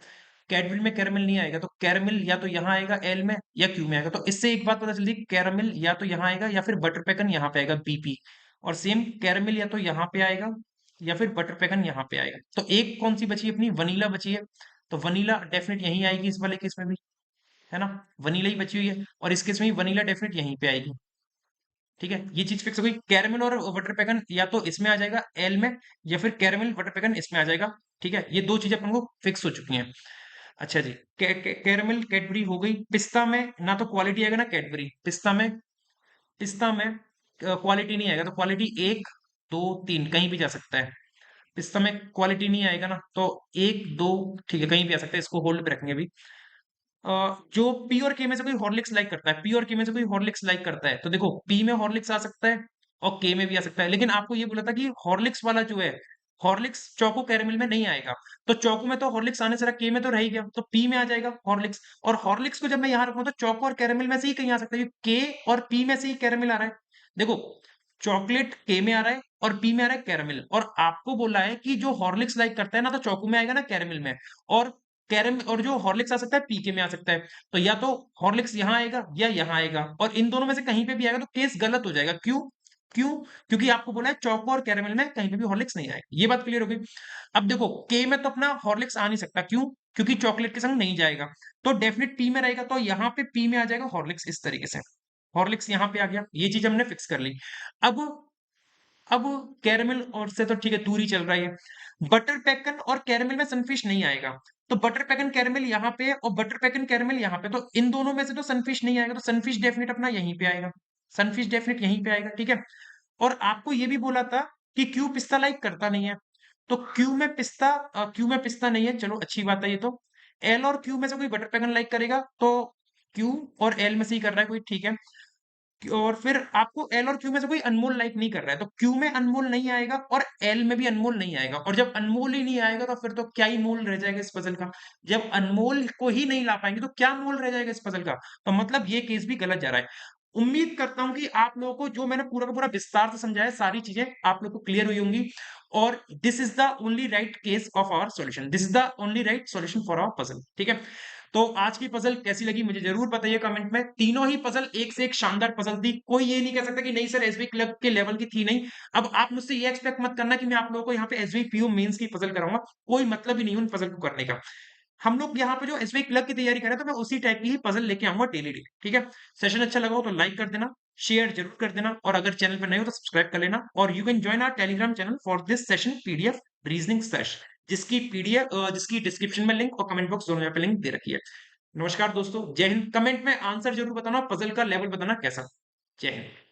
कैडबरी में कैरेमल नहीं आएगा, तो कैरेमल या तो यहाँ आएगा एल में या क्यू में आएगा। तो इससे एक बात पता चलती है, कैरेमल या तो यहाँ आएगा या फिर बटर पैकन यहाँ पे आएगा बीपी। और सेम कैरेमल या तो यहाँ पे आएगा या फिर बटर पैकन यहाँ पे आएगा। तो एक कौन सी बची है अपनी, वनीला बची है। तो वनीला डेफिनेट यहीं आएगी इस वाले केस में भी, है ना। वनीला ही बची हुई है और इस केस में भी वनीला डेफिनेट यहीं पे आएगी, ठीक है। ये चीज फिक्स हो गई, कैरेमल और बटर पैकन या तो इसमें आ जाएगा एल में या फिर कैरेमल बटर पैकन इसमें आ जाएगा, ठीक है। ये दो चीजें अपन को फिक्स हो चुकी हैं। अच्छा जी, कैरेमल कैडबरी हो गई। पिस्ता में ना तो क्वालिटी आएगा ना कैडबरी, पिस्ता में, पिस्ता में क्वालिटी नहीं आएगा, तो क्वालिटी 1 2 3 कहीं भी जा सकता है। पिस्ता में क्वालिटी नहीं आएगा ना, तो 1 2 ठीक है कहीं भी आ सकता है, इसको होल्ड पे रखेंगे अभी। जो पी और के में से कोई हॉर्लिक्स लाइक करता है, पी और के में से कोई हॉर्लिक्स लाइक करता है, तो देखो पी में हॉर्लिक्स आ सकता है और के में भी आ सकता है, लेकिन आपको ये बोला था कि हॉर्लिक्स वाला जो है, हॉर्लिक्स चोको कैरेमल में नहीं आएगा। तो चोको में तो हॉर्लिक्स आने से रहा, के में तो रह ही गया, तो पी में आ जाएगा हॉर्लिक्स। और हॉर्लिक्स को जब मैं यहाँ रखूँ तो चोको और कैरेमल में से ही कहीं आ सकता है, के और पी में से ही कैरेमल आ रहा है। देखो चॉकलेट के में आ रहा है और पी में आ रहा है कैरेमल, और आपको बोला है कि जो हॉर्लिक्स लाइक करता है ना तो चोको में आएगा ना कैरेमल में, और कैरम और जो हॉर्लिक्स आ सकता है पीके में आ सकता है। तो या तो हॉर्लिक्स यहाँ आएगा या यहाँ आएगा, और इन दोनों में से कहीं पे भी आएगा तो केस गलत हो जाएगा। क्यों? क्यों? क्योंकि आपको बोला है चौको और कैरेमल में कहीं पे भी हॉर्लिक्स नहीं आएगा। ये बात क्लियर हो गई। अब देखो के में तो अपना हॉर्लिक्स आ नहीं सकता, क्यों? क्योंकि चॉकलेट के संग नहीं जाएगा, तो डेफिनेट पी में रहेगा, तो यहाँ पे पी में आ जाएगा हॉर्लिक्स, इस तरीके से हॉर्लिक्स यहाँ पे आ गया। ये चीज हमने फिक्स कर ली। अब अब कैरेमल और से तो ठीक है दूरी चल रही है, बटर पैकन और कैरेमल में सनफिश नहीं आएगा। तो बटर पैकन कैरेमल यहाँ पे है और बटर पैकन कैरेमल यहाँ पे, तो इन दोनों में से तो सनफिश नहीं आएगा, तो सनफिश डेफिनेट अपना यहीं पे आएगा, सनफिश डेफिनेट यहीं पे आएगा, ठीक है। और आपको ये भी बोला था कि क्यू पिस्ता लाइक करता नहीं है, तो क्यू में पिस्ता नहीं है, चलो अच्छी बात है ये तो। एल और क्यू में से कोई बटर पैकन लाइक करेगा, तो क्यू और एल में से ही कर रहा है कोई, ठीक है। और फिर आपको एल और क्यू में से कोई अनमोल लाइक नहीं कर रहा है, तो क्यू में अनमोल नहीं आएगा और एल में भी अनमोल नहीं आएगा। और जब अनमोल ही नहीं आएगा तो फिर तो क्या ही मोल रह जाएगा इस पजल का। जब अनमोल को ही नहीं ला पाएंगे तो क्या मोल रह जाएगा इस पजल का। तो मतलब ये केस भी गलत जा रहा है। उम्मीद करता हूं कि आप लोगों को जो मैंने पूरा का पूरा विस्तार से समझाया, सारी चीजें आप लोग को क्लियर हुई होंगी। और this is the only right case of our solution, this is the only right solution for our puzzle, ठीक है। तो आज की पजल कैसी लगी मुझे जरूर बताइए कमेंट में। तीनों ही पजल एक से एक शानदार पजल थी, कोई ये नहीं कह सकता कि नहीं सर एसबी क्लब के लेवल की थी नहीं। अब आप मुझसे ये एक्सपेक्ट मत करना कि मैं आप लोगों को यहाँ पे एसबी पीयू मेंस की पजल कराऊंगा, कोई मतलब ही नहीं उन पजल को करने का। हम लोग यहाँ पे जो एसबी क्लब की तैयारी करें तो मैं उसी टाइप की ही पजल लेके आऊंगा डेली डेली, ठीक है। सेशन अच्छा लगा हो तो लाइक कर देना, शेयर जरूर कर देना, और अगर चैनल पर नए हो तो सब्सक्राइब कर लेना। और you can join our Telegram channel for this session PDF reasoning sesh, जिसकी पीडीएफ जिसकी डिस्क्रिप्शन में लिंक और कमेंट बॉक्स दोनों पे लिंक दे रखी है। नमस्कार दोस्तों, जय हिंद। कमेंट में आंसर जरूर बताना, पजल का लेवल बताना कैसा। जय हिंद।